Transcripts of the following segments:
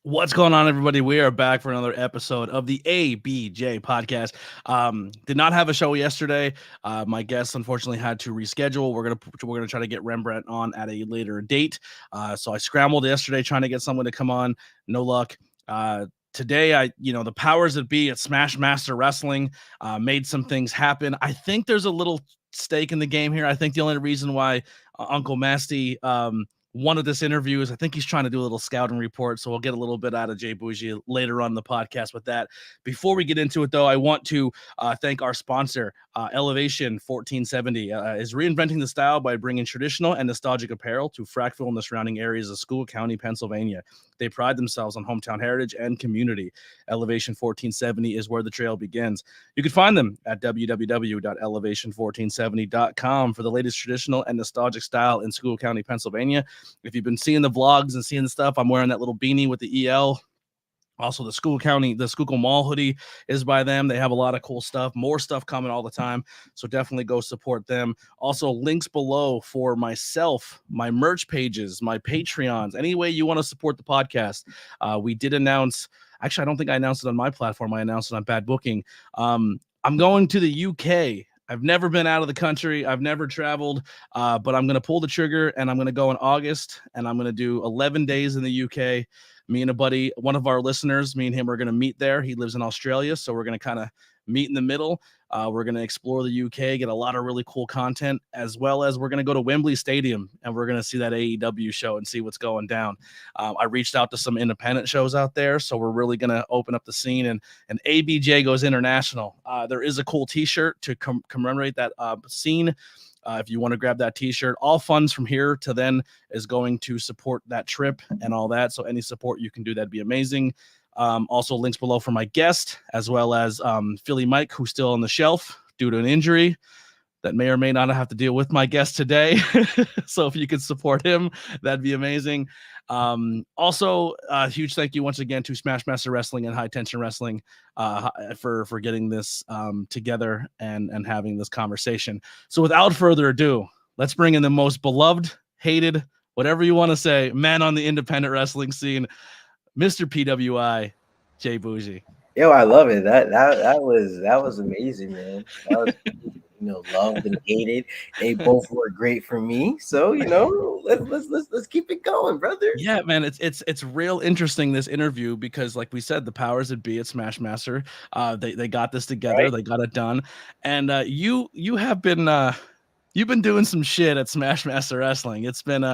What's going on, everybody? We are back for another episode of the ABJ Podcast. Did not have a show yesterday. My guest unfortunately had to reschedule. We're gonna try to get Rembrandt on at a later date. So I scrambled yesterday trying to get someone to come on. No luck. Today, the powers that be at Smash Master Wrestling made some things happen. I think there's a little stake in the game here. I think the only reason why Uncle Masty wanted this interview is I think he's trying to do a little scouting report. So we'll get a little bit out of J Boujii later on in the podcast with that. Before we get into it, though, I want to thank our sponsor, Elevation 1470, is reinventing the style by bringing traditional and nostalgic apparel to Frackville and the surrounding areas of School County, Pennsylvania. They pride themselves on hometown heritage and community. Elevation 1470 is where the trail begins. You can find them at www.elevation1470.com for the latest traditional and nostalgic style in School County, Pennsylvania. If you've been seeing the vlogs and seeing the stuff, I'm wearing that little beanie with the EL. Also, the Schuylkill Mall hoodie is by them. They have a lot of cool stuff, more stuff coming all the time. So definitely go support them. Also, links below for myself, my merch pages, my Patreons, any way you want to support the podcast. We did announce, actually, I don't think I announced it on my platform. I announced it on Bad Booking. I'm going to the UK. I've never been out of the country. I've never traveled, but I'm going to pull the trigger and I'm going to go in August and I'm going to do 11 days in the UK. Me and a buddy, one of our listeners, me and him are going to meet there. He lives in Australia, so we're going to kind of meet in the middle. We're going to explore the UK, get a lot of really cool content, as well as we're going to go to Wembley Stadium and we're going to see that AEW show and see what's going down. I reached out to some independent shows out there, so we're really going to open up the scene, and ABJ goes international. There is a cool T-shirt to commemorate that scene. If you want to grab that T-shirt, all funds from here to then is going to support that trip and all that. So any support you can do, that'd be amazing. Also, links below for my guest, as well as Philly Mike, who's still on the shelf due to an injury that may or may not have to deal with my guest today. So if you could support him, that'd be amazing. Also, a huge thank you once again to Smash Master Wrestling and High Tension Wrestling for getting this together and having this conversation. So without further ado, let's bring in the most beloved, hated, whatever you want to say, man on the independent wrestling scene, Mr. PWI, J Boujii. Yo, I love it. That was amazing, man. That was loved and hated. They both were great for me. So let's keep it going, brother. Yeah, man, it's real interesting, this interview, because like we said, the powers that be at Smash Master, they got this together, Right? they got it done, and you have been you've been doing some shit at Smash Master Wrestling. It's been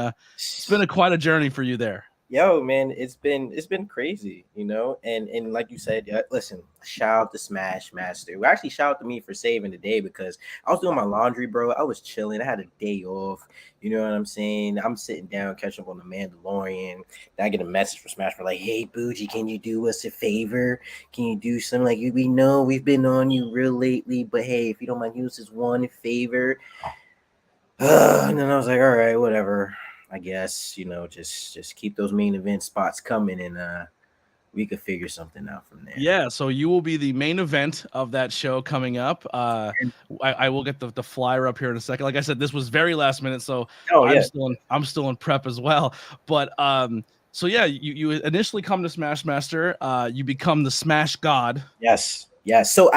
quite a journey for you there. Yo, man, it's been crazy, and like you said, listen, shout out to Smash Master. Well, actually, shout out to me for saving the day because I was doing my laundry, bro. I was chilling. I had a day off. You know what I'm saying? I'm sitting down, catching up on the Mandalorian. Then I get a message from Smash for like, "Hey, Boujii, can you do us a favor? Can you do something like you? We know we've been on you real lately, but hey, if you don't mind, use this one favor." And then I was like, all right, whatever. I guess, just keep those main event spots coming and we could figure something out from there. Yeah, so you will be the main event of that show coming up. I will get the flyer up here in a second. Like I said, this was very last minute, so Oh I'm yeah. still in prep as well. But so yeah, you initially come to Smash Master, you become the Smash God. Yes. Yes. So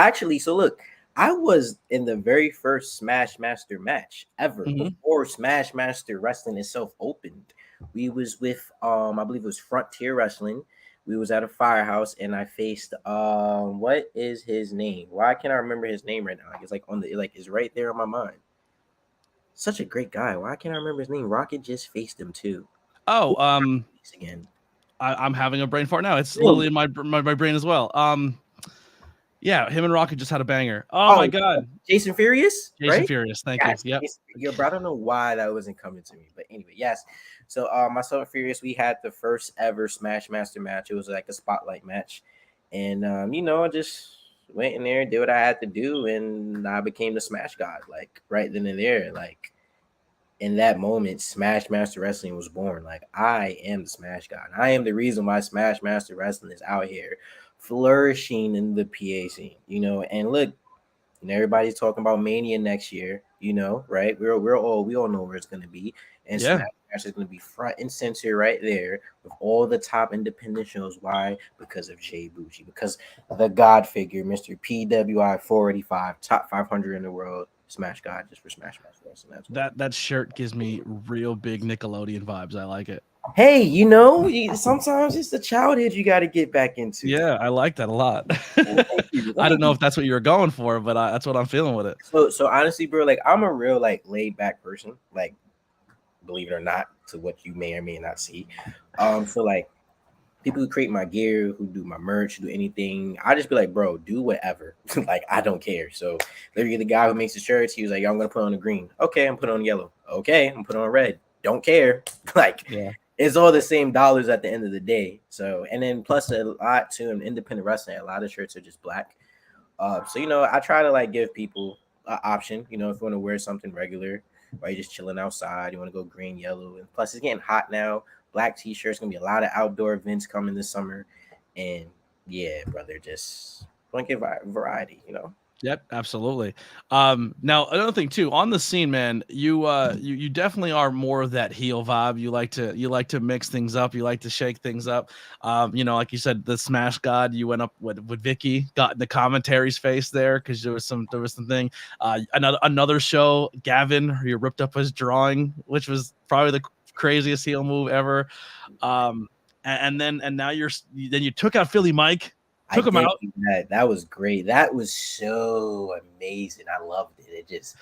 look, I was in the very first Smash Master match ever before Smash Master Wrestling itself opened. We was with I believe it was Frontier Wrestling. We was at a firehouse and I faced what is his name? Why can't I remember his name right now? Like it's like it's right there on my mind. Such a great guy. Why can't I remember his name? Rocket just faced him too. Oh, Again. I'm having a brain fart now. It's literally in my brain as well. Yeah, him and Rocket just had a banger. Oh my god, Jason Furious, Jason right? Furious. Thank Yes, you. Yep. Yo, bro, I don't know why that wasn't coming to me, but anyway, yes. So, myself and Furious, we had the first ever Smash Master match. It was like a spotlight match, and I just went in there, did what I had to do, and I became the Smash God. Like right then and there, like in that moment, Smash Master Wrestling was born. Like I am the Smash God. I am the reason why Smash Master Wrestling is out here flourishing in the PA scene. And look, everybody's talking about Mania next year. Right? We all know where it's gonna be, And Yeah. Smash Master is going to be front and center right there with all the top independent shows. Why? Because of J Boujii. Because the God figure, Mr. PWI 485, top 500 in the world. Smash God just for Smash Master Wrestling. That's what. That shirt gives me real big Nickelodeon vibes. I like it. Hey, sometimes it's the childhood you got to get back into. Yeah, I like that a lot. Thank you. I don't Thank know you. if that's what you were going for, but that's what I'm feeling with it. So honestly, bro, like I'm a real like laid back person, like believe it or not, to what you may or may not see. So like people who create my gear, who do my merch, who do anything, I just be like, bro, do whatever. Like I don't care. So literally, the guy who makes the shirts, he was like, "Yo, I'm gonna put on the green. Okay, I'm put on yellow. Okay, I'm put on red. Don't care. Like Yeah. it's all the same dollars at the end of the day. So and then plus a lot too in independent wrestling, a lot of shirts are just black. So I try to like give people an option. If you want to wear something regular, or you're just chilling outside, you want to go green, yellow, and plus it's getting hot now. Black t-shirts, gonna be a lot of outdoor events coming this summer, and yeah, brother, just want to give variety. Yep, absolutely. Now another thing too, on the scene, man, you definitely are more of that heel vibe. You like to mix things up, you like to shake things up. Like you said, the Smash God, you went up with Vicky, got in the commentary's face there because there was some thing. Another show, Gavin, you ripped up his drawing, which was probably the craziest heel move ever. And now you took out Philly Mike, I took him did out. do that. That was great. That was so amazing. I loved it. It just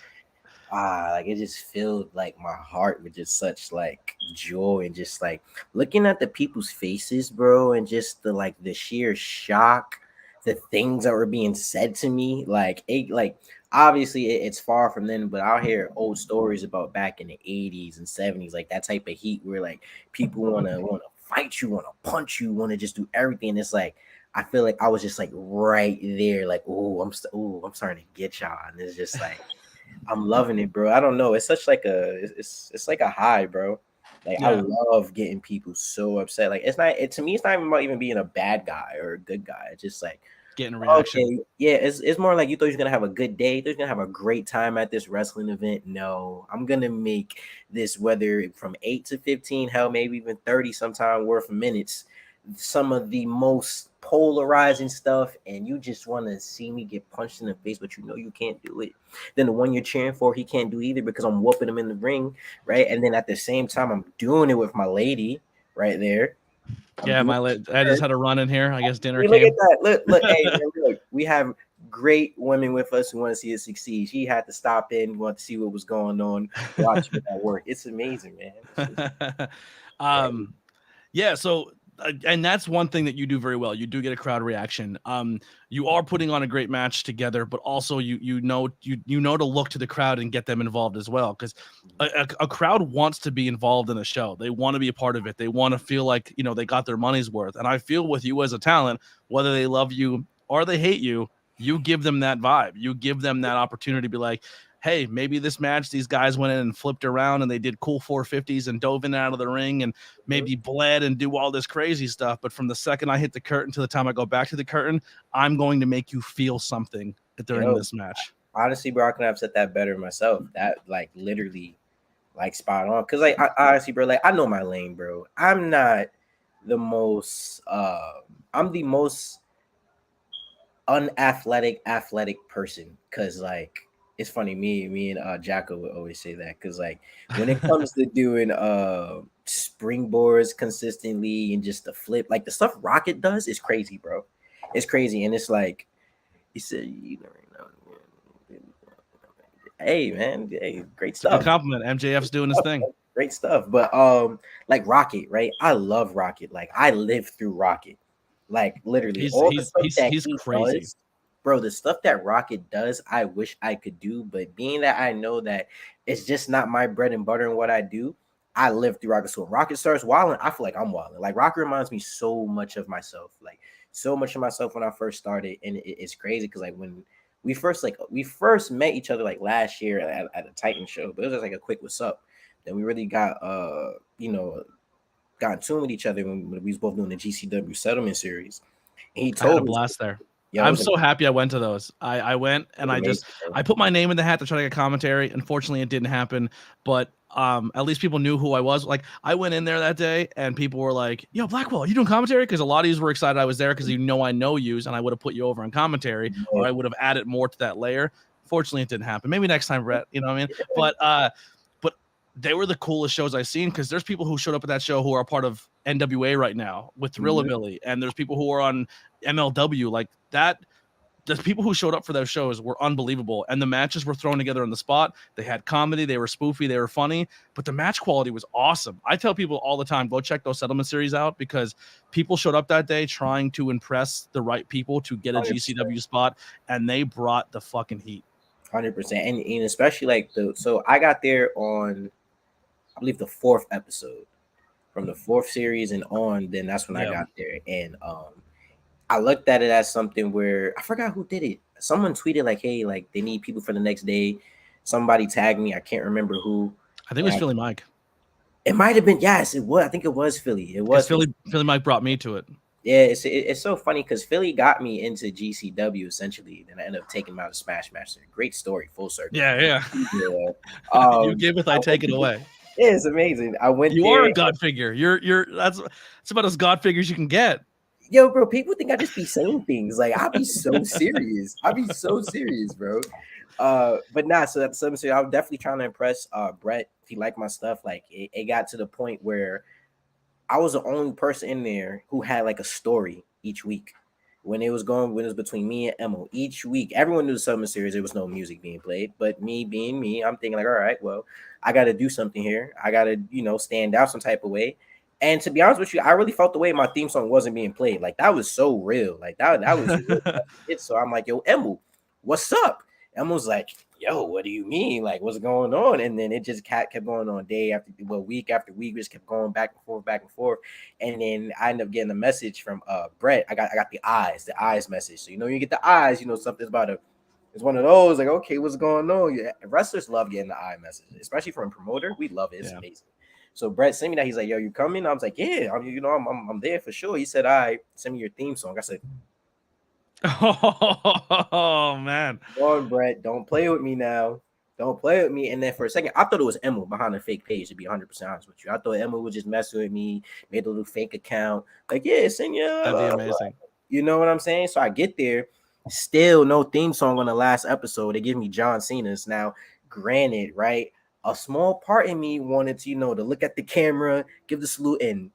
like it just filled like my heart with just such like joy and just like looking at the people's faces, bro, and just the sheer shock, the things that were being said to me, obviously it's far from then, but I'll hear old stories about back in the 80s and 70s, like that type of heat where like people wanna fight you, wanna punch you, wanna just do everything. It's like I feel like I was just like right there, like I'm starting to get y'all, and it's just like I'm loving it, bro. I don't know. It's such like it's like a high, bro. Like I Yeah, love getting people so upset. Like to me, it's not even about even being a bad guy or a good guy. It's just like, getting a reaction. okay, yeah, it's more like you thought you was gonna have a good day. You thought you was gonna have a great time at this wrestling event. No, I'm gonna make this, whether from 8 to 15, hell, maybe even 30 sometime worth of minutes, some of the most polarizing stuff, and you just want to see me get punched in the face, but you can't do it. Then the one you're cheering for, he can't do either because I'm whooping him in the ring, right? And then at the same time, I'm doing it with my lady right there. I'm Yeah, doing I her. just had a run in here. I guess dinner Hey, look came. at that. Look, hey, man, look. We have great women with us who want to see us succeed. She had to stop in, want to see what was going on, watch me at work. It's amazing, man. um, yeah. So, and that's one thing that you do very well. You do get a crowd reaction. You are putting on a great match together, but also you know to look to the crowd and get them involved as well, because a crowd wants to be involved in a show. They want to be a part of it. They want to feel like they got their money's worth. And I feel with you as a talent, whether they love you or they hate you, you give them that vibe. You give them that opportunity to be like, hey, maybe this match, these guys went in and flipped around and they did cool 450s and dove in and out of the ring and maybe bled and do all this crazy stuff. But from the second I hit the curtain to the time I go back to the curtain, I'm going to make you feel something during Yo, this match. honestly, bro, I couldn't have said that better myself. That like literally like spot on. Cause like honestly, bro, like I know my lane, bro. The most I'm the most athletic person, because like it's funny, me and Jacko would always say that, because like when it comes to doing springboards consistently and just the flip, like the stuff Rocket does is crazy, bro. It's crazy. And it's like he said, hey man, hey, great It's a good stuff. compliment. MJF's doing his thing. Great stuff. But like Rocket, right? I love Rocket. Like I lived through Rocket. Like literally He's all the he's stuff he's that he's he crazy. does, bro, the stuff that Rocket does, I wish I could do. But being that I know that it's just not my bread and butter and what I do, I live through Rocket. So when Rocket starts wilding, I feel like I'm wilding. Like Rocket reminds me so much of myself. Like so much of myself when I first started. And it's crazy because like when we first met each other like last year at a Titan show, but it was just like a quick what's up. Then we really got in tune with each other when we was both doing the GCW settlement series. And he I had a told me, blast there. Yo, it I'm was so happy I went to those. I went and amazing, bro. I put my name in the hat to try to get commentary. Unfortunately, it didn't happen, but at least people knew who I was. Like I went in there that day and people were like, "Yo, Blackwell, you doing commentary?" Because a lot of you were excited I was there because I know yous and I would have put you over in commentary or I would have added more to that layer. Fortunately, it didn't happen. Maybe next time, Brett. You know what I mean? But they were the coolest shows I've seen because there's people who showed up at that show who are a part of NWA right now with Thrillabilly, and there's people who are on MLW like that. The people who showed up for those shows were unbelievable, and the matches were thrown together on the spot. They had comedy, they were spoofy, they were funny, but the match quality was awesome. I tell people all the time, go check those settlement series out because people showed up that day trying to impress the right people to get a 100%. GCW spot, and they brought the fucking heat. 100%, and especially like so I got there on, I believe, the 4th episode. From the 4th series and on, then that's when I got there, and I looked at it as something where I forgot who did it. Someone tweeted like, "Hey, like they need people for the next day." Somebody tagged me. I can't remember who. I think it was Philly Mike. It might have been. Yes, it was. I think it was Philly. It was Philly Mike brought me to it. Yeah, it's so funny because Philly got me into GCW essentially. Then I ended up taking him out of Smash Master. Great story, full circle. Yeah. You give it, I take it away. Yeah, it's amazing. I went. You are a god figure. You're that's about as god figures you can get. Yo, bro, people think I just be saying things. Like, I'll be so serious. Bro. But nah, so that's something. I was definitely trying to impress Brett. He liked my stuff. Like, it got to the point where I was the only person in there who had like a story each week. When it was between me and Emil, each week, everyone knew the Summer Series, there was no music being played. But me being me, I'm thinking like, all right, well, I got to do something here. I got to, stand out some type of way. And to be honest with you, I really felt the way my theme song wasn't being played. Like that was so real. Like that was real. So I'm like, yo, Emil, what's up? Emil's like, yo, what do you mean? Like, what's going on? And then it just kept going on week after week. We just kept going back and forth. And then I ended up getting a message from Brett. I got the eyes message. So you get the eyes, something's about to. It's one of those like, okay, what's going on? Yeah, wrestlers love getting the eye message, especially from a promoter. We love it. It's amazing. So Brett sent me that. He's like, yo, you coming? I was like, yeah, I'm there for sure. He said, all right, send me your theme song. I said, oh man, come on, Brett, don't play with me now. Don't play with me. And then for a second, I thought it was Emil behind a fake page, to be 100% honest with you. I thought Emil was just messing with me, made a little fake account. Like, yeah, send you. That'd be amazing. You know what I'm saying? So I get there, still no theme song on the last episode. They give me John Cena's. Now, granted, right? A small part in me wanted to, to look at the camera, give the salute, and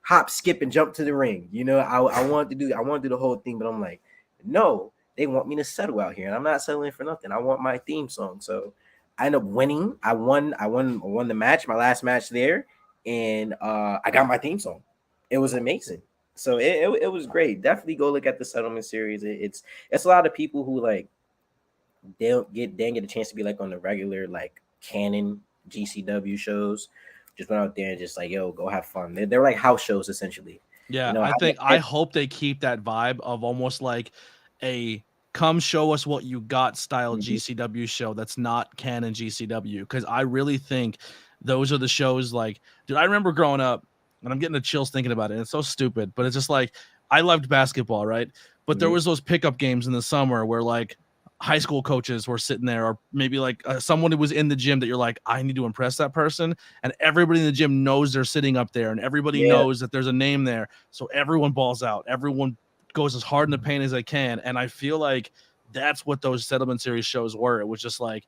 hop, skip, and jump to the ring. I wanted to do the whole thing, but I'm like, no, they want me to settle out here, and I'm not settling for nothing. I want my theme song. So I ended up winning. I won the match, my last match there, and I got my theme song. It was amazing. So it was great. Definitely go look at the settlement series. It's a lot of people who like they don't get a chance to be like on the regular like canon GCW shows. Just went out there and just like, yo, go have fun. They're like house shows essentially. Yeah, I hope they keep that vibe of almost like a come show us what you got style GCW show that's not canon GCW, because I really think those are the shows. Like, dude, I remember growing up, and I'm getting the chills thinking about it. It's so stupid, but it's just like I loved basketball, right? But there was those pickup games in the summer where like high school coaches were sitting there, or maybe like someone who was in the gym that you're like, I need to impress that person. And everybody in the gym knows they're sitting up there, and everybody knows that there's a name there. So everyone balls out. Everyone goes as hard in the paint as they can. And I feel like that's what those settlement series shows were. It was just like,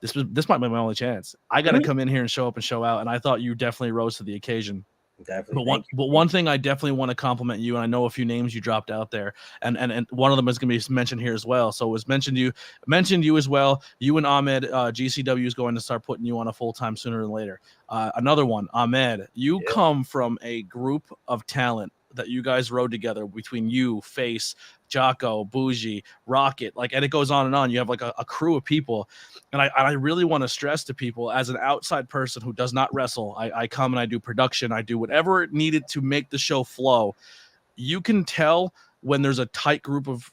this might be my only chance. I got to come in here and show up and show out. And I thought you definitely rose to the occasion. Definitely. But one thing I definitely want to compliment you, and I know a few names you dropped out there, and one of them is going to be mentioned here as well. So it was mentioned you as well. You and Ahmed, GCW is going to start putting you on a full time sooner than later. Another one, Ahmed, you come from a group of talent that you guys rode together between you, Face, Jocko, Boujii, Rocket, like, and it goes on and on. You have like a crew of people. And I really want to stress to people, as an outside person who does not wrestle, I come and I do production, I do whatever it needed to make the show flow. You can tell when there's a tight group of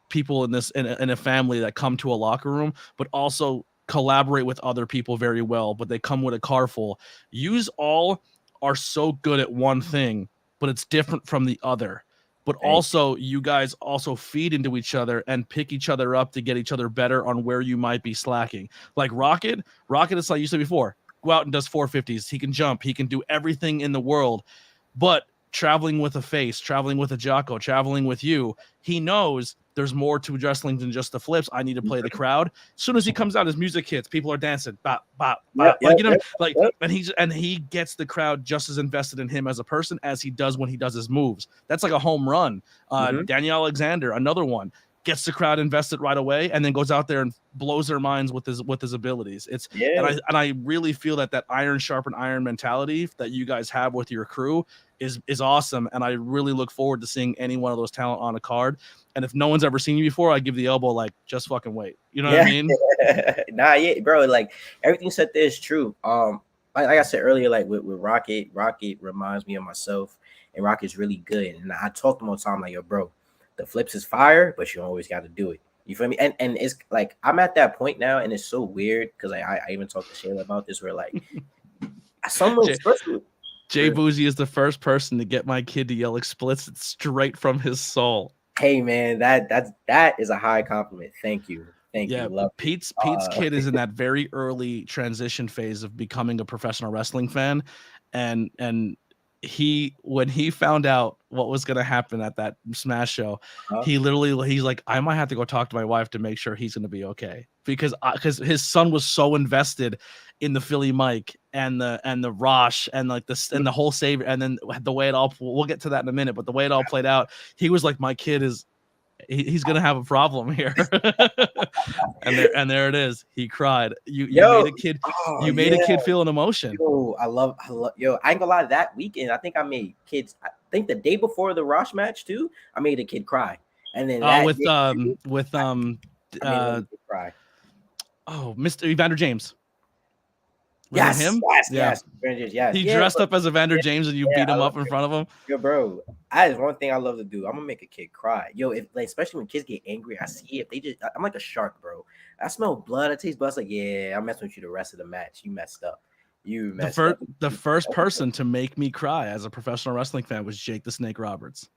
people in a family that come to a locker room, but also collaborate with other people very well, but they come with a car full. Yous all are so good at one thing, but it's different from the other. but also you guys also feed into each other and pick each other up to get each other better on where you might be slacking. Like Rocket is like you said before, go out and does 450s. He can jump. He can do everything in the world, but traveling with a face, traveling with a Jocko, traveling with you, he knows there's more to wrestling than just the flips. I need to play the crowd. As soon as he comes out, his music hits. People are dancing, bop, bop, bop. And he gets the crowd just as invested in him as a person as he does when he does his moves. That's like a home run. Daniel Alexander, another one, gets the crowd invested right away, and then goes out there and blows their minds with his abilities. And I really feel that iron sharpen iron mentality that you guys have with your crew is awesome, and I really look forward to seeing any one of those talent on a card. And if no one's ever seen you before, I give the elbow, like, just fucking wait. You know what I mean? Yeah, bro. Like everything said there is true. Like I said earlier, like with Rocket reminds me of myself, and Rocket's really good. And I talk to him all the time, like, yo, bro, the flips is fire, but you always got to do it. You feel me? And it's like I'm at that point now, and it's so weird because I even talked to Shayla about this, where like someone J Boujii is the first person to get my kid to yell explicit straight from his soul. Hey man, that is a high compliment. Thank you. Love Pete's kid is in that very early transition phase of becoming a professional wrestling fan, and when he found out what was going to happen at that Smash show, he's like, I might have to go talk to my wife to make sure he's going to be okay, because his son was so invested in the Philly Mike and the Rosh and like this and the whole save, and then the way it all, we'll get to that in a minute, but the way it all played out, he was like, my kid is he's gonna have a problem here. and there it is. He cried. You made a kid. Made a kid feel an emotion. I love. Yo, I ain't gonna lie. That weekend, I think I made kids. I think the day before the Rosh match too, I made a kid cry. And then Mr. Evander James. Yes, him? Yes. He dressed up as Evander James and you beat him up in front of him. Yo, bro, that is one thing I love to do. I'm gonna make a kid cry. Yo, if like, especially when kids get angry, I see it. I'm like a shark, bro. I smell blood. I taste blood. It's like, yeah, I'm messing with you the rest of the match. You messed up. The first person to make me cry as a professional wrestling fan was Jake the Snake Roberts.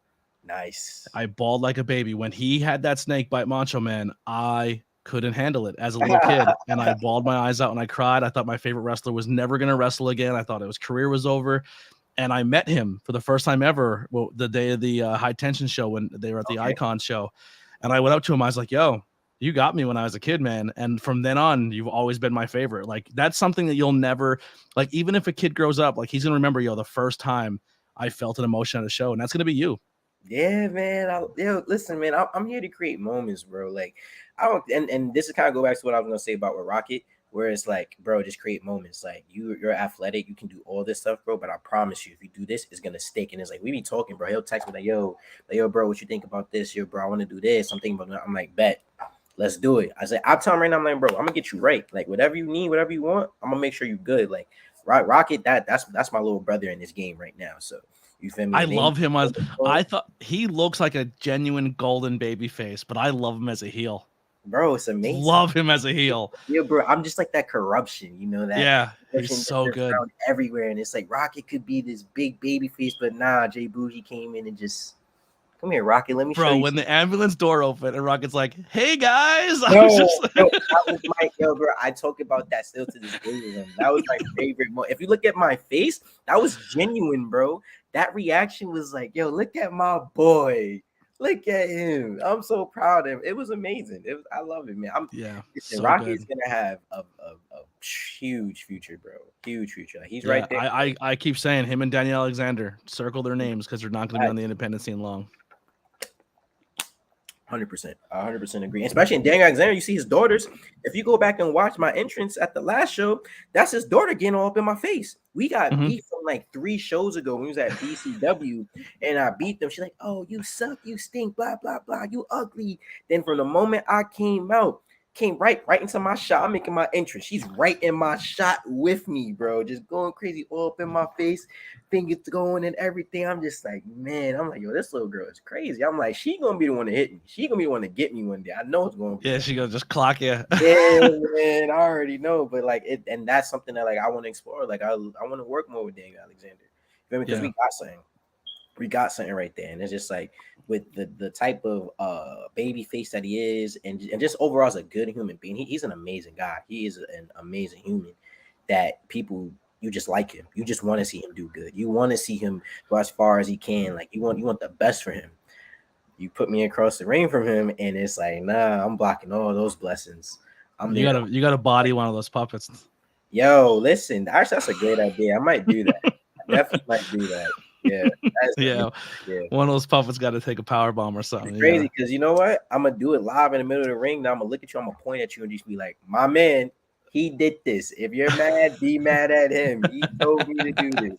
Nice. I bawled like a baby when he had that snake bite Macho Man. I couldn't handle it as a little kid, and I bawled my eyes out and I cried. I thought my favorite wrestler was never going to wrestle again. I thought his career was over, and I met him for the first time ever the day of the High Tension show when they were at the Icon show, and I went up to him. I was like, yo, you got me when I was a kid, man. And from then on, you've always been my favorite. Like, that's something that you'll never, like, even if a kid grows up, like, he's going to remember, the first time I felt an emotion at a show, and that's going to be you. Yeah, man. Listen, man, I'm here to create moments, bro. Like, I don't, and this is kind of go back to what I was gonna say about with Rocket, where it's like, bro, just create moments. Like, you're athletic, you can do all this stuff, bro. But I promise you, if you do this, it's gonna stick. And it's like, we be talking, bro. He'll text me like, yo, bro, what you think about this? Yo, bro, I want to do this. I'm thinking about that. I'm like, bet, let's do it. I say, I'll tell him right now, I'm like, bro, I'm gonna get you right. Like, whatever you need, whatever you want, I'm gonna make sure you're good. Like, Rocket, that's my little brother in this game right now. So. You feel me? I love him I thought he looks like a genuine golden baby face, but I love him as a heel. Bro, it's amazing. Love him as a heel. Yeah, bro. I'm just like that corruption, that. Yeah, he's so good everywhere. And it's like Rocket could be this big baby face, but nah, J Boujii came in and just come here, Rocket. Let me show you. Bro, when the ambulance door opened and Rocket's like, hey guys. Bro, I talk about that still to this day. That was my favorite moment. If you look at my face, that was genuine, bro. That reaction was like, yo, look at my boy. Look at him. I'm so proud of him. It was amazing. I love it, man. Rocky's going to have a huge future, bro. Huge future. He's right there. I keep saying him and Daniel Alexander, circle their names because they're not going to be on the independent scene long. 100%. 100% agree. Especially in Daniel Alexander, you see his daughters. If you go back and watch my entrance at the last show, that's his daughter getting all up in my face. We got beat from like 3 shows ago when we was at BCW, and I beat them. She's like, "Oh, you suck, you stink, blah blah blah, you ugly." Then from the moment I came right into my shot. I'm making my entrance. She's right in my shot with me, bro. Just going crazy, all up in my face, fingers going and everything. I'm just like, man, I'm like, yo, this little girl is crazy. I'm like, she gonna be the one to hit me. She gonna be the one to get me one day. I know it's gonna be. Yeah, she gonna just clock you. Yeah, man, I already know. But like it, and that's something that like I want to explore. Like I want to work more with Daniel Alexander. You feel me? Because we got something. we got something right there. And it's just like with the type of baby face that he is, and just overall as a good human being, he's an amazing guy. He is an amazing human that people, you just like him. You just want to see him do good. You want to see him go as far as he can. Like you want the best for him. You put me across the ring from him, and it's like, nah, I'm blocking all those blessings. You gotta body one of those puppets. Yo, listen, actually, that's a great idea. I might do that. I definitely might do that. Yeah, yeah. One of those puppets got to take a power bomb or something. It's crazy because you know what? I'm gonna do it live in the middle of the ring. Now I'm gonna look at you. I'm gonna point at you and just be like, "My man, he did this. If you're mad, be mad at him. He told me to do this."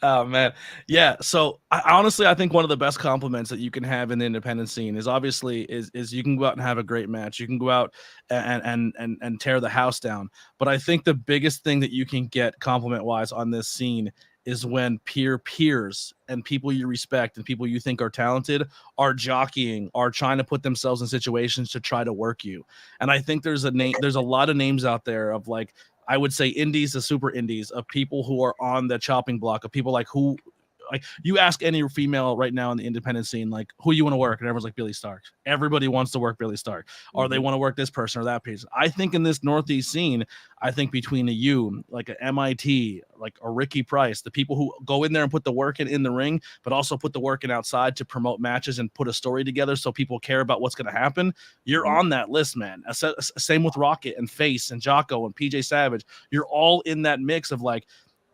Oh man, yeah. So I think one of the best compliments that you can have in the independent scene is obviously is you can go out and have a great match. You can go out and tear the house down. But I think the biggest thing that you can get compliment wise on this scene is when peers and people you respect and people you think are talented are jockeying, are trying to put themselves in situations to try to work you. And I think there's a lot of names out there of like, I would say indies, the super indies, of people who are on the chopping block, of people like who, like you ask any female right now in the independent scene, like who you want to work, and everyone's like Billy Stark. Everybody wants to work Billy Stark, or they want to work this person or that person. I think in this Northeast scene, I think between a you, like an MIT, like a Ricky Price, the people who go in there and put the work in the ring, but also put the work in outside to promote matches and put a story together so people care about what's going to happen. You're on that list, man. Same with Rocket and Face and Jocko and PJ Savage. You're all in that mix of like,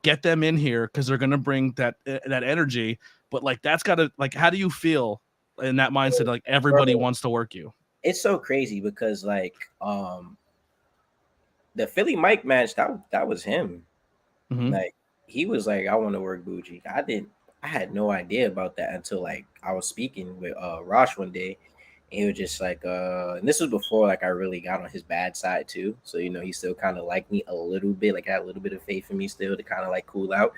get them in here because they're going to bring that energy. But like, that's got to, like, how do you feel in that mindset? Like everybody wants to work you. It's so crazy because like, the Philly Mike match, that was him. Mm-hmm. Like he was like, I want to work Boujii. I had no idea about that until like I was speaking with Rosh one day. And he was just like, and this was before like I really got on his bad side too. So you know, he still kind of liked me a little bit, like had a little bit of faith in me still to kind of like cool out.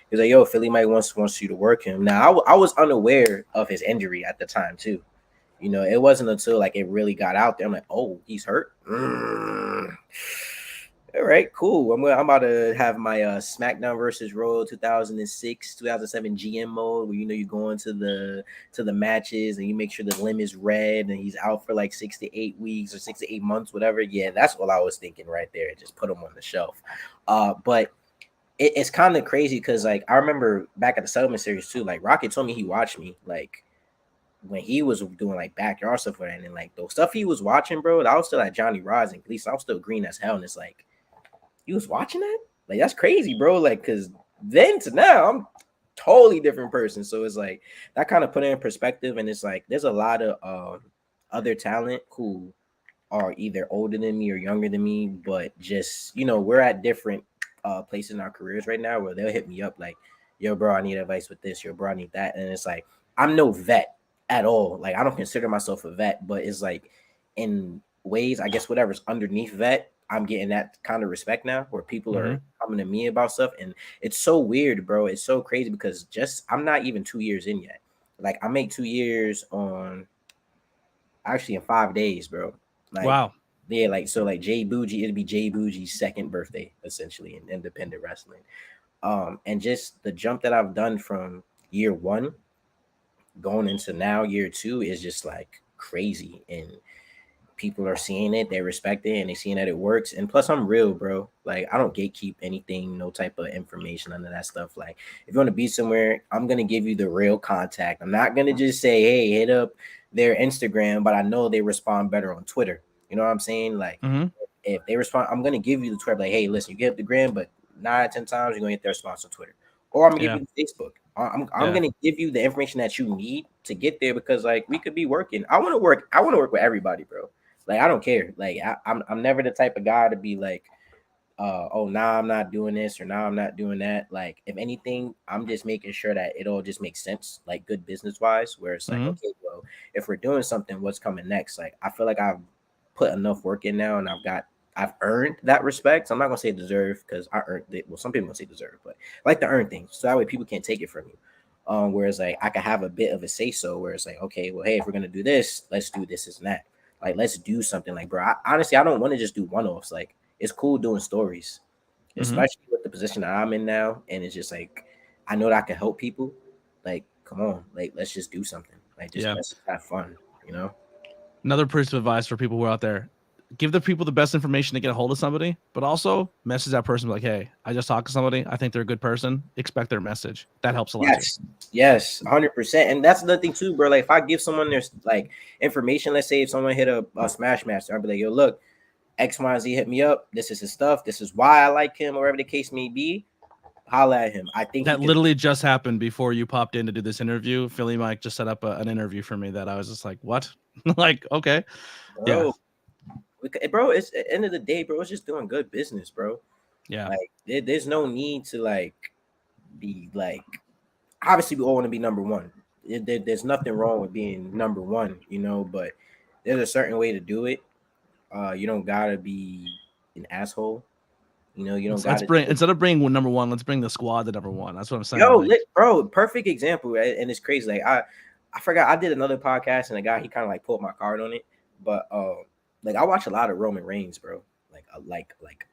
He was like, yo, Philly Mike wants you to work him. Now I was unaware of his injury at the time too. You know, it wasn't until like it really got out there. I'm like, oh, he's hurt. All right, cool. I'm about to have my SmackDown versus Raw 2006, 2007 GM mode, where you know you go into the matches and you make sure the limb is red and he's out for like 6 to 8 weeks or 6 to 8 months, whatever. Yeah, that's what I was thinking right there. Just put him on the shelf. But it's kind of crazy because like I remember back at the Settlement Series too. Like Rocket told me he watched me like when he was doing like backyard stuff and then like those stuff he was watching, bro. I was still at Johnny Rods and Gleason. I was still green as hell, and it's like, you was watching that? Like, that's crazy, bro. Like, because then to now, I'm totally different person. So it's like that kind of put it in perspective. And it's like there's a lot of other talent who are either older than me or younger than me, but just, you know, we're at different places in our careers right now where they'll hit me up like, yo, bro, I need advice with this. Yo, bro, I need that. And it's like, I'm no vet at all. Like, I don't consider myself a vet, but it's like in ways, I guess, whatever's underneath vet, I'm getting that kind of respect now where people are coming to me about stuff. And it's so weird, bro. It's so crazy because I'm not even 2 years in yet. Like I make 2 years in 5 days, bro. Like, wow. Yeah. Like, so like J Boujii, it'd be J Boujii's second birthday essentially in independent wrestling. And just the jump that I've done from year one going into now year two is just like crazy. And people are seeing it, they respect it, and they seeing that it works. And plus, I'm real, bro. Like, I don't gatekeep anything, no type of information, none of that stuff. Like, if you want to be somewhere, I'm gonna give you the real contact. I'm not gonna just say, hey, hit up their Instagram, but I know they respond better on Twitter. You know what I'm saying? Like, if they respond, I'm gonna give you the Twitter. Like, hey, listen, you get up the gram, but 9 out of 10 times you're gonna get their response on Twitter, or I'm gonna give you the Facebook. I'm gonna give you the information that you need to get there because like we could be working. I want to work with everybody, bro. Like, I don't care. Like, I'm never the type of guy to be like, oh, nah, I'm not doing this or nah, I'm not doing that. Like, if anything, I'm just making sure that it all just makes sense, like good business wise, where it's like, okay, well, if we're doing something, what's coming next? Like, I feel like I've put enough work in now and I've earned that respect. So I'm not gonna say deserve because I earned it. Well, some people gonna say deserve, but I like to earn things so that way people can't take it from you. Whereas like I could have a bit of a say so where it's like, okay, well, hey, if we're gonna do this, let's do this and that. Like, let's do something. Like, bro, honestly, I don't want to just do one-offs. Like, it's cool doing stories, especially with the position that I'm in now. And it's just like, I know that I can help people. Like, come on, like let's just do something. Like, just Yeah. let's just have fun, you know? Another piece of advice for people who are out there: give the people the best information to get a hold of somebody, but also message that person like, "Hey, I just talked to somebody. I think they're a good person. Expect their message." That helps a lot too. Yes, 100%. And that's another thing too, bro. Like, if I give someone their like information, let's say if someone hit a Smash Master, I'll be like, yo, look, X, Y, and Z hit me up. This is his stuff. This is why I like him, or whatever the case may be. Holla at him. I think he That could. literally just happened before you popped in to do this interview. Philly Mike just set up an interview for me that I was just like, "What?" Like, okay, yeah, Bro, bro, it's at the end of the day, bro. It's just doing good business, bro. yeah. Like, there's no need to like be like. Obviously, we all want to be number one. There's nothing wrong with being number one, you know. But there's a certain way to do it. You don't gotta be an asshole. You know, you don't Let's gotta. bring instead of bringing number one, let's bring the squad to number one. That's what I'm saying. Yo, Like, bro, perfect example, right? And it's crazy. Like I forgot I did another podcast and a guy he kind of like pulled my card on it, but like I watch a lot of Roman Reigns, bro. Like a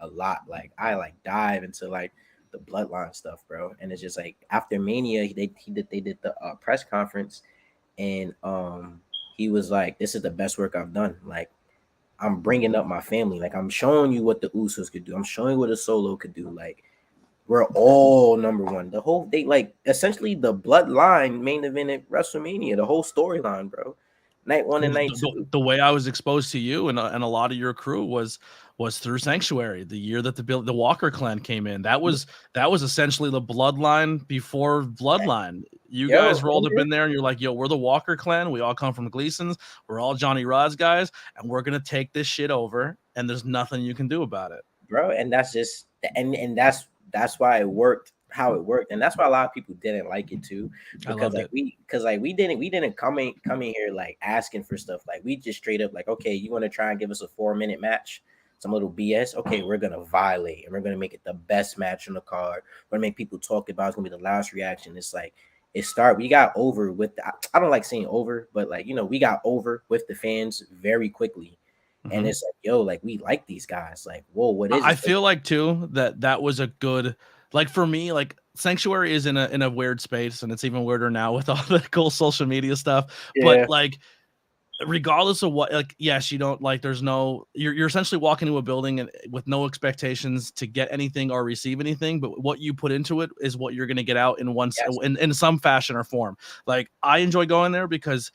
lot. Like I like dive into like the bloodline stuff, bro. And it's just like after Mania, they did the press conference, and he was like, "This is the best work I've done. Like I'm bringing up my family. Like I'm showing you what the Usos could do. I'm showing you what a Solo could do. Like." We're all number one. The whole they like essentially the bloodline main event at WrestleMania, the whole storyline, bro. Night one and night two. the way I was exposed to you and a lot of your crew was through Sanctuary. The year that the Walker clan came in, that was essentially the bloodline before bloodline. You Yo, guys rolled up in there and you're like, "Yo, we're the Walker clan. We all come from Gleason's. We're all Johnny Rod's guys, and we're gonna take this shit over. And there's nothing you can do about it, bro. And that's just and that's why it worked how it worked, and that's why a lot of people didn't like it too, I because loved like it. we didn't come in here like asking for stuff. Like we just straight up like, okay, you want to try and give us a 4-minute match, some little BS? Okay, we're gonna violate and we're gonna make it the best match on the card. We're gonna make people talk about. It's gonna be the loudest reaction. It's like we got over with I don't like saying over, but like, you know, we got over with the fans very quickly. And it's like, yo, like we like these guys. Like, whoa, what is I it? feel like too that was a good, like, for me, like Sanctuary is in a weird space, and it's even weirder now with all the cool social media stuff. Yeah. But like, regardless of what, like, yes, you don't like, there's no, you're essentially walking into a building and with no expectations to get anything or receive anything, but what you put into it is what you're going to get out in Yes. in some fashion or form. Like, I enjoy going there because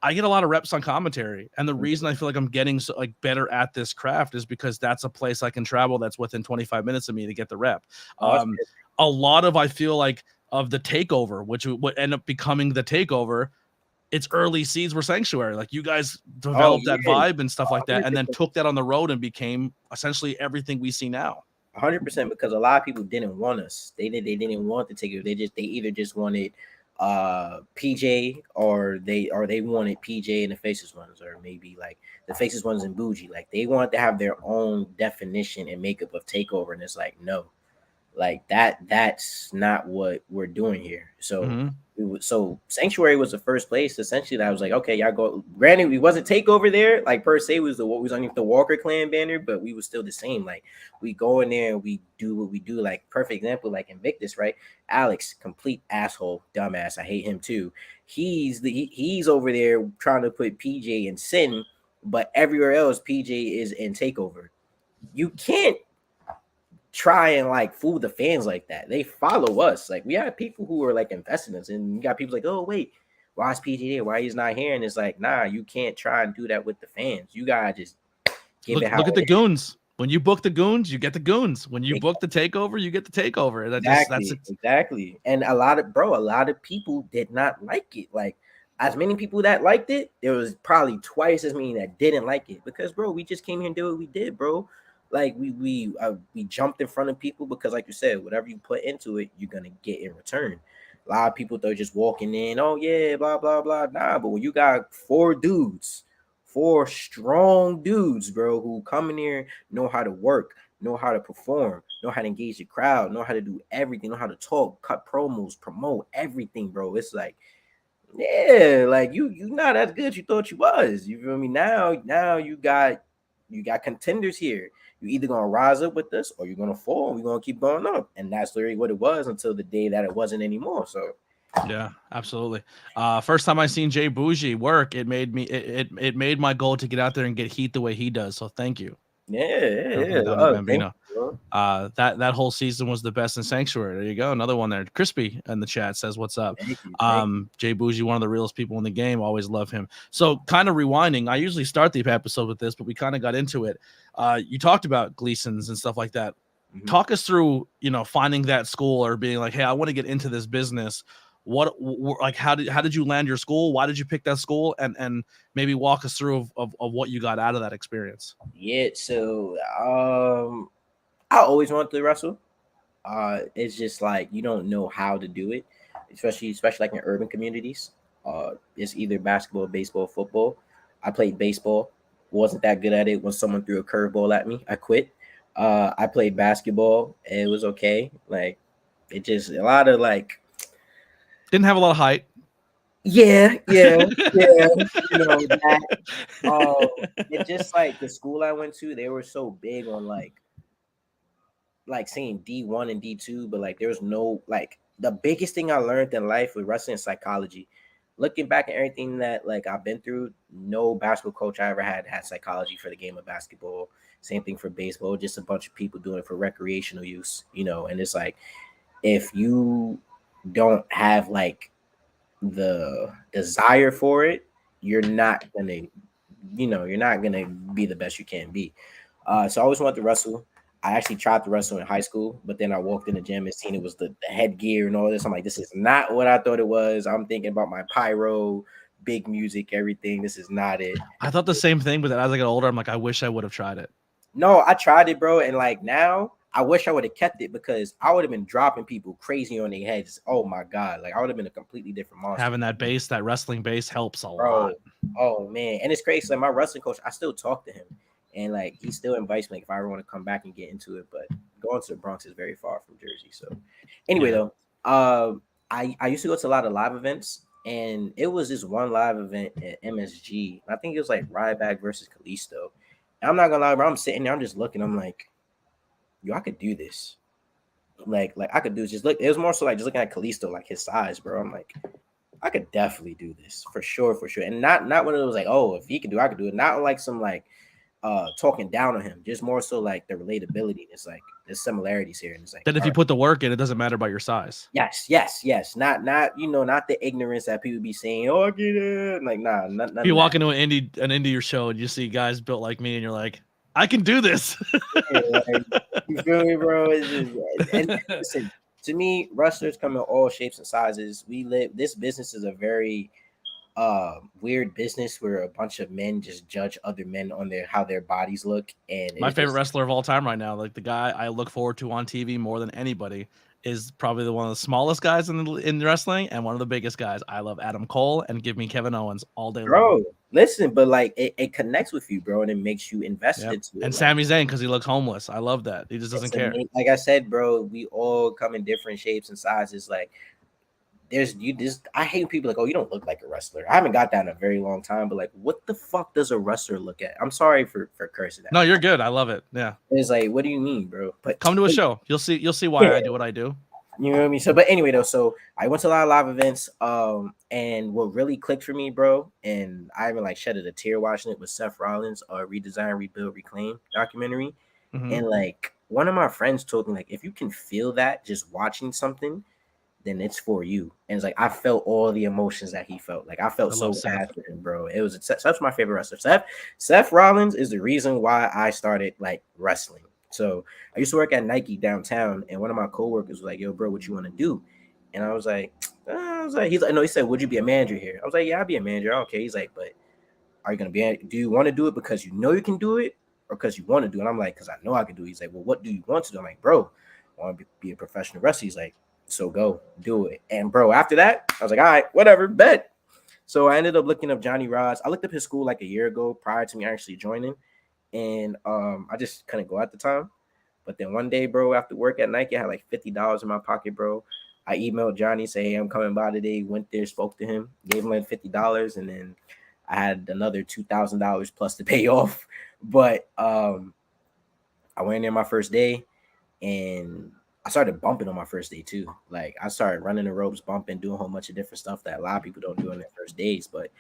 I get a lot of reps on commentary, and the reason I feel like I'm getting so like better at this craft is because that's a place I can travel that's within 25 minutes of me to get the rep. A lot of, I feel like, of the takeover, which would end up becoming the takeover, its early seeds were Sanctuary. Like, you guys developed that vibe and stuff like that, and then took that on the road and became essentially everything we see now. 100%, because a lot of people didn't want us. They didn't want to take it. They either just wanted PJ, or they wanted PJ and the Faces ones, or maybe like the Faces ones and Boujii. Like they wanted to have their own definition and makeup of takeover, and it's like, no, like that's not what we're doing here. So so Sanctuary was the first place essentially that I was like, okay, y'all go. Granted, we wasn't takeover there like per se, was underneath the Walker clan banner, but we was still the same. Like we go in there and we do what we do. Like perfect example, like Invictus, right? Alex, complete asshole, dumbass. I hate him too. He's over there trying to put PJ in Sin, but everywhere else PJ is in takeover. You can't try and like fool the fans like that. They follow us. Like we have people who are like investing us, and you got people like, oh wait, why is PJ there? Why he's not here? And it's like, nah, you can't try and do that with the fans. You gotta just look at the goons. When you book the goons, you get the goons. When you book the takeover, you get the takeover. That's exactly. And a lot of people did not like it. Like as many people that liked it, there was probably twice as many that didn't like it, because bro, we just came here and did what we did, bro. Like we jumped in front of people because, like you said, whatever you put into it, you're gonna get in return. A lot of people they're just walking in, oh yeah, blah blah blah. Nah, but when you got four strong dudes, bro, who come in here, know how to work, know how to perform, know how to engage the crowd, know how to do everything, know how to talk, cut promos, promote everything, bro. It's like, yeah, like you not as good you thought you was. You feel me? Now you got contenders here. You either gonna rise up with us or you're gonna fall. We're gonna keep going up, and that's literally what it was until the day that it wasn't anymore. So Yeah, absolutely. First time I seen J Boujii work, it made me it made my goal to get out there and get heat the way he does. So thank you. Yeah. Donnie Oh, thank Bambino. you, bro. That whole season was the best in Sanctuary. There you go. Another one there. Crispy in the chat says, "What's up?" Thank you. Thank you. Jay Boujii, one of the realest people in the game. Always love him. So, kind of rewinding. I usually start the episode with this, but we kind of got into it. You talked about Gleason's and stuff like that. Mhm. Talk us through, finding that school or being like, "Hey, I want to get into this business." Like how did you land your school? Why did you pick that school? And maybe walk us through of what you got out of that experience. Yeah. So I always wanted to wrestle. It's just like you don't know how to do it, especially like in urban communities. It's either basketball, baseball, football. I played baseball, wasn't that good at it. When someone threw a curveball at me, I quit. I played basketball, it was okay. Like it just a lot of like Didn't have a lot of height. yeah. You know that. It just like the school I went to, they were so big on like saying D1 and D2, but like there's no like the biggest thing I learned in life with wrestling is psychology. Looking back at everything that like I've been through, no basketball coach I ever had psychology for the game of basketball. Same thing for baseball, just a bunch of people doing it for recreational use, and it's like if you don't have like the desire for it, you're not gonna be the best you can be. So I always wanted to wrestle. I actually tried to wrestle in high school, but then I walked in the gym and seen it was the headgear and all this. I'm like, this is not what I thought it was. I'm thinking about my pyro, big music, everything. This is not it. I thought the same thing, but then as I got older, I'm like, I wish I would have tried it. No, I tried it, bro, and like now, I wish I would have kept it because I would have been dropping people crazy on their heads. Oh my god, like I would have been a completely different monster. Having that base, that wrestling base, helps a Bro, lot. oh man, and it's crazy. Like my wrestling coach, I still talk to him, and like he still invites me like, if I ever want to come back and get into it. But going to the Bronx is very far from Jersey. So anyway, Yeah. though, I used to go to a lot of live events, and it was this one live event at MSG. I think it was like Ryback versus Kalisto. And I'm not gonna lie, bro. I'm sitting there, I'm just looking. I'm like, yo, I could do this. Like I could do this. Just look. It was more so like just looking at Kalisto, like his size, bro. I'm like, I could definitely do this for sure, and not when it was like, oh, if he can do, I could do it. Not like some like talking down on him, just more so like the relatability. It's like there's similarities here, and it's like That if all you right. put the work in, it doesn't matter about your size. Yes. Not not the ignorance that people be saying. Oh, I get it. Like none If you of walk that. into an Indy show and you see guys built like me, and you're like, I can do this. Yeah, like, you feel me, bro? It's just, and listen, to me, wrestlers come in all shapes and sizes. This business is a very weird business where a bunch of men just judge other men on how their bodies look, and My it's favorite just wrestler of all time right now, like the guy I look forward to on TV more than anybody, is probably one of the smallest guys in wrestling and one of the biggest guys. I love Adam Cole, and give me Kevin Owens all day long. bro. Listen, but like it connects with you, bro, and it makes you invested Yep. into it. And Like Sami Zayn, because he looks homeless. I love that. He just doesn't it's care. amazing. Like I said, bro, we all come in different shapes and sizes. Like there's you just I hate people like, oh, you don't look like a wrestler. I haven't got that in a very long time, but like, what the fuck does a wrestler look at? I'm sorry for cursing that. No, you're good. I love it. Yeah. It's like, what do you mean, bro? But Come to a show. You'll see why yeah, I do what I do. you know what I mean? So, but anyway, though, so I went to a lot of live events. And what really clicked for me, bro, and I even like shedded a tear watching it was Seth Rollins' Redesign, Rebuild, Reclaim documentary. Mm-hmm. And like one of my friends told me, like, if you can feel that just watching something, then it's for you. And it's like I felt all the emotions that he felt. Like I felt so bad for him, bro. It was Seth's my favorite wrestler. Seth Rollins is the reason why I started like wrestling. So I used to work at Nike downtown, and one of my coworkers was like, "Yo, bro, what you want to do?" And he's like, no, he said, "Would you be a manager here?" I was like, "Yeah, I'll be a manager." Okay, he's like, "But are you gonna be? Do you want to do it because you know you can do it, or because you want to do it?" And I'm like, "Because I know I can do it." He's like, "Well, what do you want to do?" I'm like, "Bro, I want to be a professional wrestler." He's like, "So go do it." And bro, after that, I was like, "All right, whatever, bet." So I ended up looking up Johnny Rodz. I looked up his school like a year ago prior to me actually joining, and I just couldn't go at the time. But then one day, bro, after work at Nike, I had like $50 in my pocket, bro. I emailed Johnny, say, "Hey, I'm coming by today." Went there, spoke to him, gave him like $50, and then I had another $2,000 plus to pay off. But I went in there my first day, and I started bumping on my first day too. Like I started running the ropes, bumping, doing a whole bunch of different stuff that a lot of people don't do on their first days. But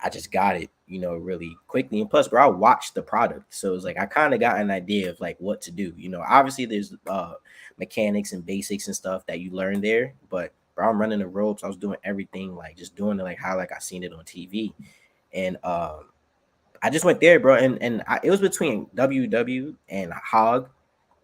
I just got it, really quickly. And plus, bro, I watched the product. So it's like I kind of got an idea of like what to do. Obviously there's mechanics and basics and stuff that you learn there. But bro, I'm running the ropes. I was doing everything, like just doing it like how like I seen it on TV. And I just went there, bro. And it was between WW and Hog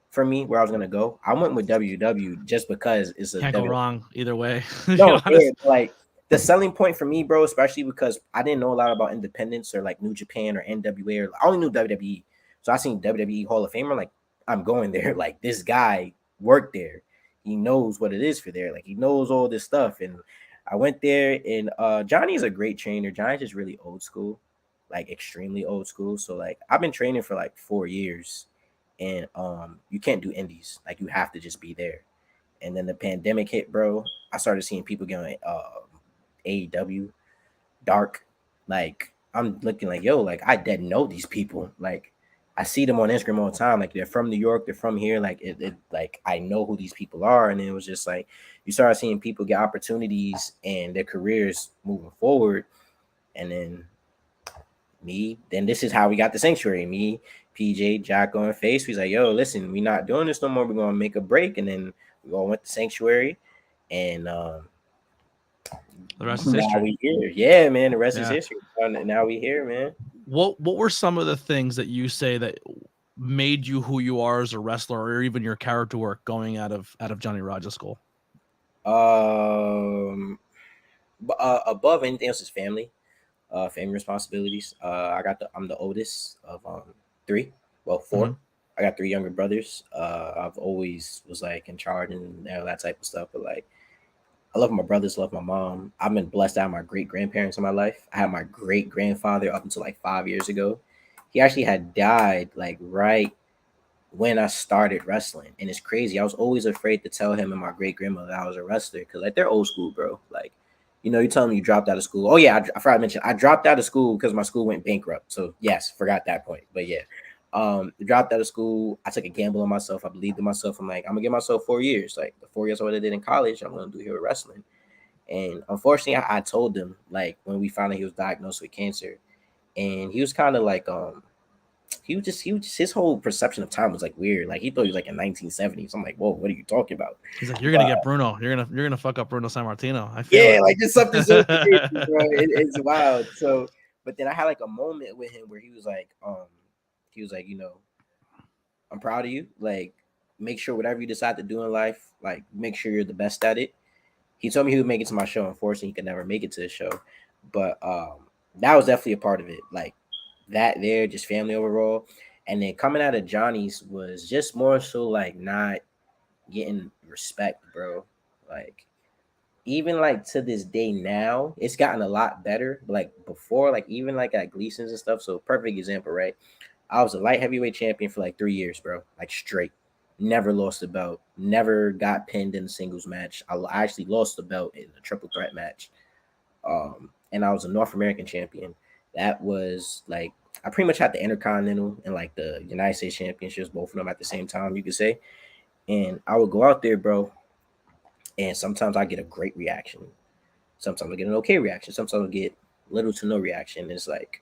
for me where I was gonna go. I went with WW just because it's a Can't go wrong either way. To be no, yeah, honest. like the selling point for me, bro, especially because I didn't know a lot about independence or like New Japan or NWA, or I only knew WWE. So I seen WWE Hall of Famer, like I'm going there. Like this guy worked there. He knows what it is for there. Like he knows all this stuff. And I went there, and Johnny is a great trainer. Johnny's just really old school, like extremely old school. So like I've been training for like 4 years, and you can't do indies. Like you have to just be there. And then the pandemic hit, bro. I started seeing people going AEW, Dark. Like I'm looking like, yo, like I didn't know these people. Like I see them on Instagram all the time. Like they're from New York, they're from here. Like it like I know who these people are. And it was just like you started seeing people get opportunities and their careers moving forward. And then this is how we got the sanctuary. Me, PJ, Jocko, and Face. He's like, yo, listen, we're not doing this no more. We're gonna make a break, and then we all went to sanctuary, and The rest is now history. we here. Yeah, man. The rest is Yeah. history. Now we here, man. What were some of the things that you say that made you who you are as a wrestler, or even your character work going out of Johnny Rogers School? Above anything else is family. Family responsibilities. I'm the oldest of three. Well, four. Mhm. I got three younger brothers. I've always was like in charge and that type of stuff. But like, I love my brothers, love my mom. I've been blessed to have my great grandparents in my life. I had my great grandfather up until like 5 years ago. He actually had died like right when I started wrestling, and it's crazy. I was always afraid to tell him and my great grandmother I was a wrestler because like they're old school, bro. Like, you tell me you dropped out of school. Oh yeah, I forgot to mention I dropped out of school because my school went bankrupt. So yes, forgot that point. But yeah, dropped out of school. I took a gamble on myself. I believed in myself. I'm like, I'm gonna give myself 4 years. Like the 4 years I would have did in college, I'm gonna do here with wrestling. And unfortunately, I told him like when we found out he was diagnosed with cancer, and he was kind of like he was just his whole perception of time was like weird. Like he thought he was like in 1970s. I'm like, whoa, what are you talking about? He's like, you're gonna get Bruno. You're gonna fuck up Bruno Sammartino. I feel Yeah, it. like just something so crazy, bro. It's wild. So, but then I had like a moment with him where he was like, I'm proud of you. Like, make sure whatever you decide to do in life, like, make sure you're the best at it. He told me he would make it to my show. Unfortunately, he could never make it to the show, but that was definitely a part of it. Like that, there, just family overall, and then coming out of Johnny's was just more so like not getting respect, bro. Like even like to this day now, it's gotten a lot better. But like before, like even like at Gleason's and stuff. So perfect example, right? I was a light heavyweight champion for like 3 years, bro. Like straight. Never lost a belt. Never got pinned in a singles match. I actually lost the belt in a triple threat match. And I was a North American champion. That was like I pretty much had the Intercontinental and like the United States Championships, both of them at the same time, you could say. And I would go out there, bro, and sometimes I get a great reaction. Sometimes I get an okay reaction. Sometimes I get little to no reaction. It's like,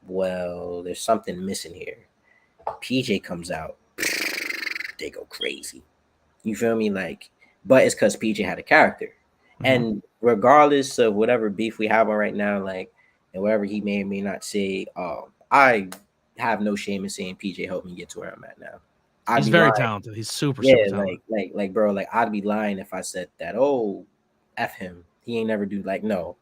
well, there's something missing here. PJ comes out, they go crazy. You feel me? Like, but it's because PJ had a character. Mhm. And regardless of whatever beef we have on right now, like, and whatever he may or may not say, I have no shame in saying PJ helped me get to where I'm at now. I'd He's be very lying. talented. He's super Yeah, talented. like, bro, like I'd be lying if I said that. Oh, f him. He ain't never do like no.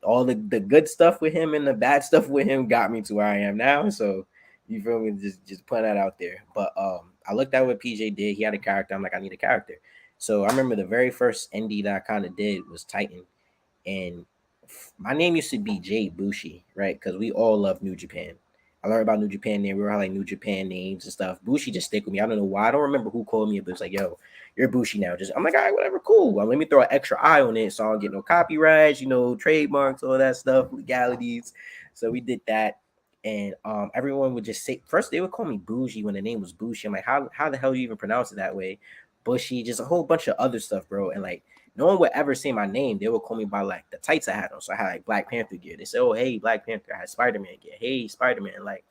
All the good stuff with him and the bad stuff with him got me to where I am now. So you feel me? Just putting that out there. But I looked at what PJ did. He had a character. I'm like, I need a character. So I remember the very first indie that I kind of did was Titan, and my name used to be J Boujii, right? Because we all love New Japan. I learned about New Japan there. We were like New Japan names and stuff. Bushi just stick with me. I don't know why. I don't remember who called me, but it's like, yo, you're Bushi now. Just I'm like, all right, whatever, cool. Well, let me throw an extra eye on it so I don't get no copyrights, trademarks, all that stuff, legalities. So we did that. And everyone would just say first they would call me Bougie when the name was Bushi. I'm like, how the hell do you even pronounce it that way? Bushy, just a whole bunch of other stuff, bro. And like no one would ever say my name. They would call me by like the tights I had on. So I had like Black Panther gear. They said, "Oh, hey, Black Panther." I had Spider-Man gear. Hey, Spider-Man. Like,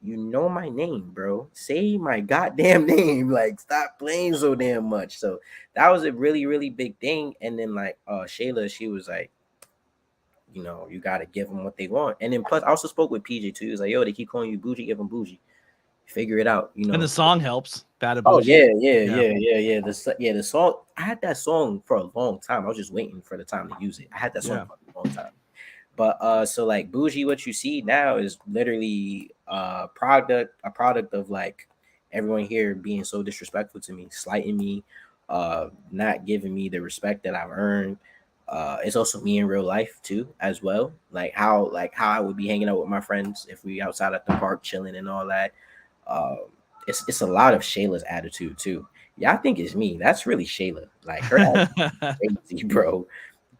you know my name, bro. Say my goddamn name. Like, stop playing so damn much. So that was a really, really big thing. And then like Shayla, she was like, you know, you gotta give them what they want. And then plus I also spoke with PJ too. He was like, yo, they keep calling you Boujii, give them Boujii. Figure it out, you know. And the song helps. Bad Oh Bougie. yeah. The song. I had that song for a long time. I was just waiting for the time to use it. I had that song for a long time. But so like Boujii, what you see now is literally a product of like everyone here being so disrespectful to me, slighting me, not giving me the respect that I've earned. It's also me in real life too, as well. Like how I would be hanging out with my friends if we outside at the park chilling and all that. It's a lot of Shayla's attitude too. Y'all think it's me. That's really Shayla. Like her attitude is crazy, bro.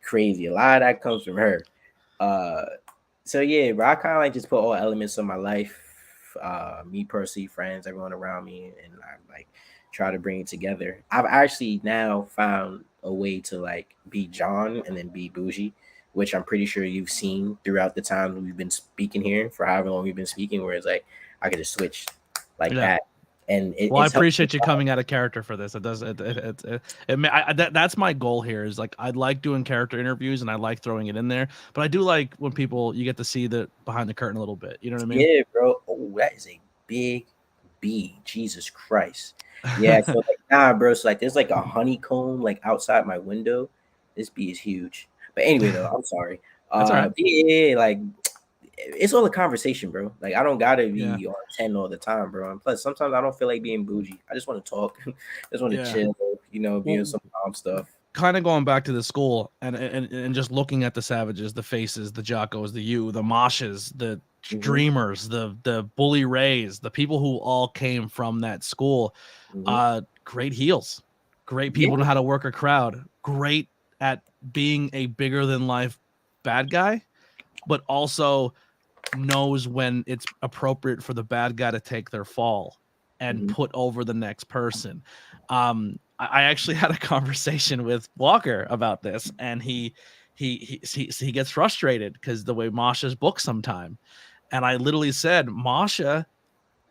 Crazy. A lot of that comes from her. So yeah, bro, I kind of like just put all elements of my life, me personally, friends, everyone around me, and I like try to bring it together. I've actually now found a way to like be John and then be Boujii, which I'm pretty sure you've seen throughout the time we've been speaking here for however long we've been speaking, where it's like I could just switch like that. And I appreciate you coming out of character for this. It does that's my goal here. Is like I like doing character interviews and I like throwing it in there, but I do like when people you get to see the behind the curtain a little bit. You know what I mean? Yeah, bro. Oh, that is a big B. Jesus Christ. Yeah. So like, nah, bro. So like, there's like a honeycomb like outside my window. This bee is huge. But anyway, though, I'm sorry. That's all right. Yeah, like it's all a conversation, bro. Like I don't gotta be on 10 all the time, bro. And plus, sometimes I don't feel like being Boujii. I just want to talk. Just want to chill, you know, doing some calm stuff. Kind of going back to the school and just looking at the Savages, the Faces, the Jockos, the U, the Moshes, the Dreamers, the Bully Rays, the people who all came from that school. Great heels, great people know how to work a crowd, great at being a bigger than life bad guy, but also knows when it's appropriate for the bad guy to take their fall and put over the next person. I actually had a conversation with Walker about this, and he gets frustrated because the way Masha's booked sometime. And I literally said, Masha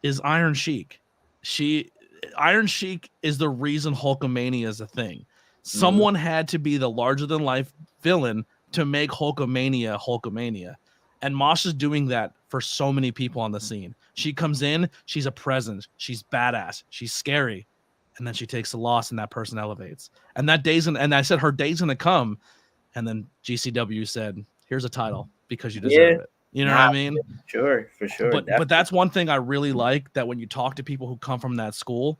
is Iron Sheik. Iron Sheik is the reason Hulkamania is a thing. Someone had to be the larger than life villain to make Hulkamania. And Masha's doing that for so many people on the scene. She comes in, she's a presence, she's badass, she's scary, and then she takes a loss, and that person elevates. And and I said her day's gonna come, and then GCW said, "Here's a title because you deserve it." You know what I mean? Sure, for sure. But that's one thing I really like, that when you talk to people who come from that school,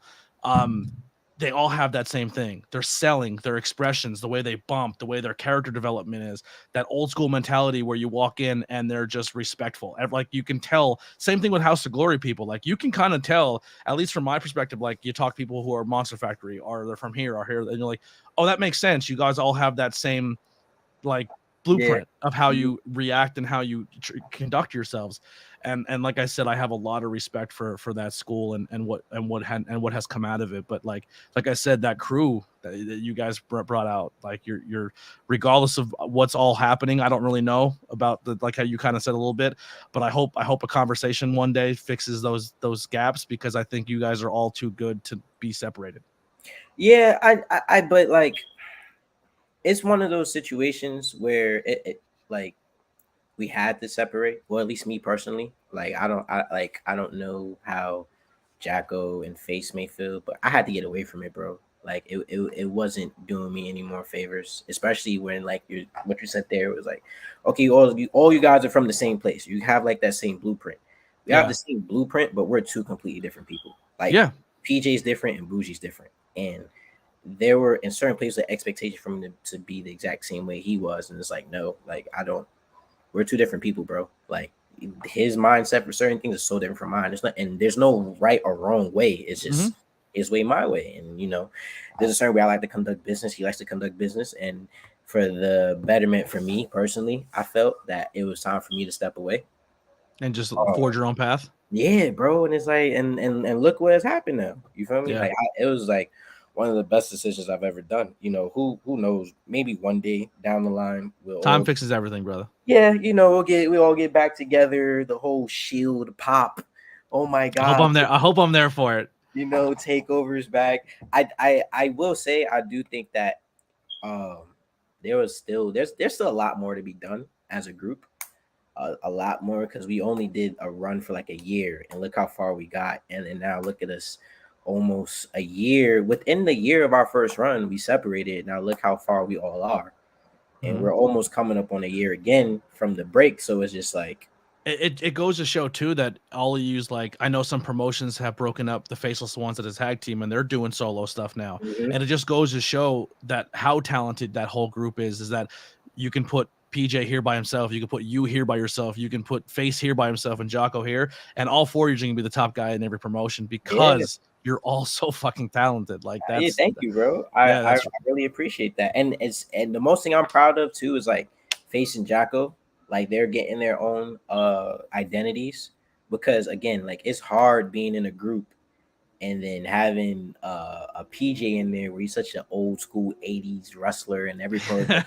they all have that same thing. They're selling their expressions, the way they bump, the way their character development is, that old school mentality where you walk in and they're just respectful. Like you can tell, same thing with House of Glory people. Like you can kind of tell, at least from my perspective, like you talk to people who are Monster Factory or they're from here or here, and you're like, oh, that makes sense. You guys all have that same like blueprint of how you react and how you conduct yourselves. And like I said, I have a lot of respect for that school and what has come out of it. But like I said, that crew that you guys brought out, like you're regardless of what's all happening, I don't really know about like how you kind of said a little bit, but I hope a conversation one day fixes those gaps, because I think you guys are all too good to be separated. Yeah, I but like it's one of those situations where it like we had to separate. Well, at least me personally. Like I don't know how Jacko and Face may feel, but I had to get away from it, bro. Like it wasn't doing me any more favors, especially when like what you said there was like, okay, all you guys are from the same place. You have like that same blueprint. We have the same blueprint, but we're two completely different people. Like PJ's different and Boujii's different, and there were in certain places the expectation from him to be the exact same way he was, and it's like no, like we're two different people, bro. Like his mindset for certain things is so different from mine. There's no right or wrong way. It's just his way, my way. And you know, there's a certain way I like to conduct business. He likes to conduct business, and for the betterment for me personally, I felt that it was time for me to step away and just forge your own path. Yeah, bro. And it's like, and look what has happened now. You feel me? Like it was like, one of the best decisions I've ever done. You know, who knows? Maybe one day down the line Time fixes everything, brother. yeah, you know, we'll all get back together. The whole Shield pop. Oh my I hope God! I'm there. I hope I'm there for it. You know, takeovers back. I will say I do think that um there's still a lot more to be done as a group. A lot more because we only did a run for like a year and look how far we got. And then now look at us, almost a year. Within the year of our first run, we separated. Now look how far we all are. And we're almost coming up on a year again from the break. So it's just like it goes to show too that all you use, like, I know some promotions have broken up the Faceless Ones as a tag team and they're doing solo stuff now. And it just goes to show that how talented that whole group is that you can put PJ here by himself, you can put you here by yourself, you can put Face here by himself and Jocko here, and all four of you are gonna be the top guy in every promotion because you're all so fucking talented. Like that's thank you, bro. I really appreciate that. And the most thing I'm proud of too is like Face and Jocko. Like they're getting their own identities because again, like it's hard being in a group and then having a PJ in there where he's such an old school 80s wrestler and every person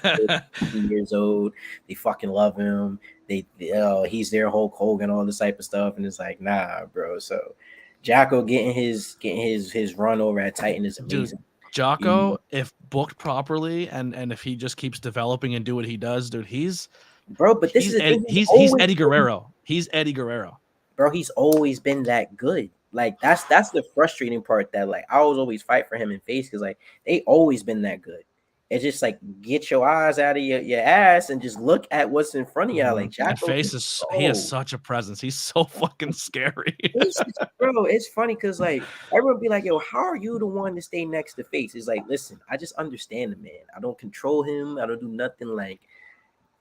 50 years old, they fucking love him. He's their Hulk Hogan, all this type of stuff, and it's like, nah, bro. So Jocko getting his run over at Titan is amazing. Dude, Jocko, if booked properly and if he just keeps developing and do what he does, dude, he's Eddie Guerrero. He's Eddie Guerrero. Bro, he's always been that good. Like that's the frustrating part that like I was always fight for him in Face because like they always been that good. It's just like get your eyes out of your ass and just look at what's in front of y'all. Like Jocko, Face is he has such a presence. He's so fucking scary. Bro, it's funny because like everyone be like, yo, how are you the one to stay next to Face? It's like, listen, I just understand the man. I don't control him. I don't do nothing. Like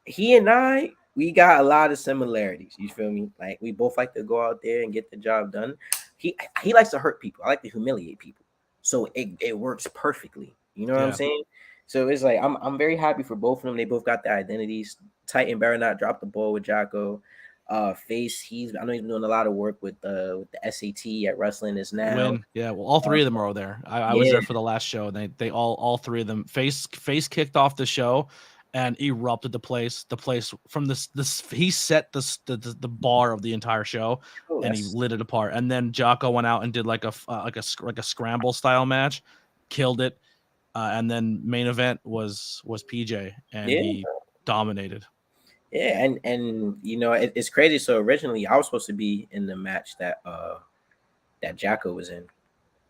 he and I, we got a lot of similarities. You feel me? Like we both like to go out there and get the job done. He likes to hurt people. I like to humiliate people. So it works perfecly. You know what I'm saying? So it's like I'm very happy for both of them. They both got their identities. Titan better not drop the ball with Jocko. Face, I know he's doing a lot of work with the SAT at Wrestling is now. Yeah, well, all three of them are there. I was there for the last show, and they all three of them. Face kicked off the show and erupted the place. The place from this he set the bar of the entire show, and he lit it apart. And then Jocko went out and did like a scramble style match, killed it. And then main event was PJ, and he dominated. Yeah, and you know it's crazy. So originally I was supposed to be in the match that Jocko was in,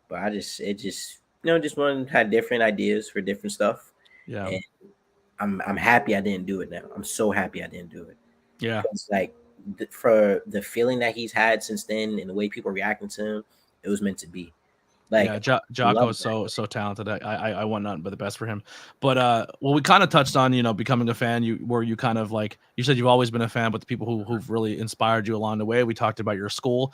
but just one had different ideas for different stuff. Yeah, and I'm happy I didn't do it now. I'm so happy I didn't do it. Yeah, it's like for the feeling that he's had since then and the way people are reacting to him, it was meant to be. Like Jocko is so talented. I want nothing but the best for him. But well, we kind of touched on becoming a fan. You kind of like you said you've always been a fan, but the people who've really inspired you along the way. We talked about your school.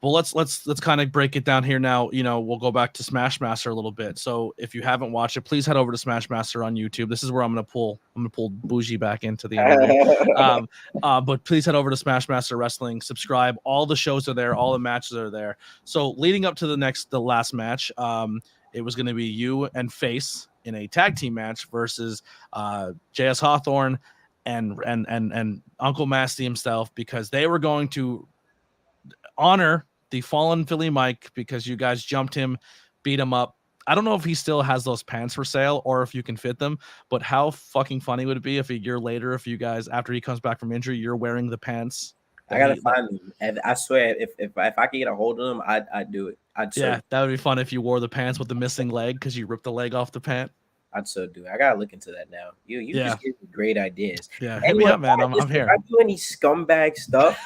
Well, let's kind of break it down here now. We'll go back to Smashmaster a little bit. So if you haven't watched it, please head over to Smashmaster on YouTube. This is where I'm gonna pull Boujii back into the interview. But please head over to Smashmaster Wrestling. Subscribe. All the shows are there. All the matches are there. So leading up to the last match, it was gonna be you and Face in a tag team match versus JS Hawthorne and Uncle Masty himself, because they were going to honor the fallen Philly Mike because you guys jumped him, beat him up. I don't know if he still has those pants for sale or if you can fit them, but how fucking funny would it be if a year later, if you guys, after he comes back from injury, you're wearing the pants? I gotta find them. And I swear, if I could get a hold of them, I'd do it. That would be fun if you wore the pants with the missing leg because you ripped the leg off the pant. I'd so do. I gotta look into that now. You just give me great ideas. Yeah, hit me up, man. I'm here. If I do any scumbag stuff,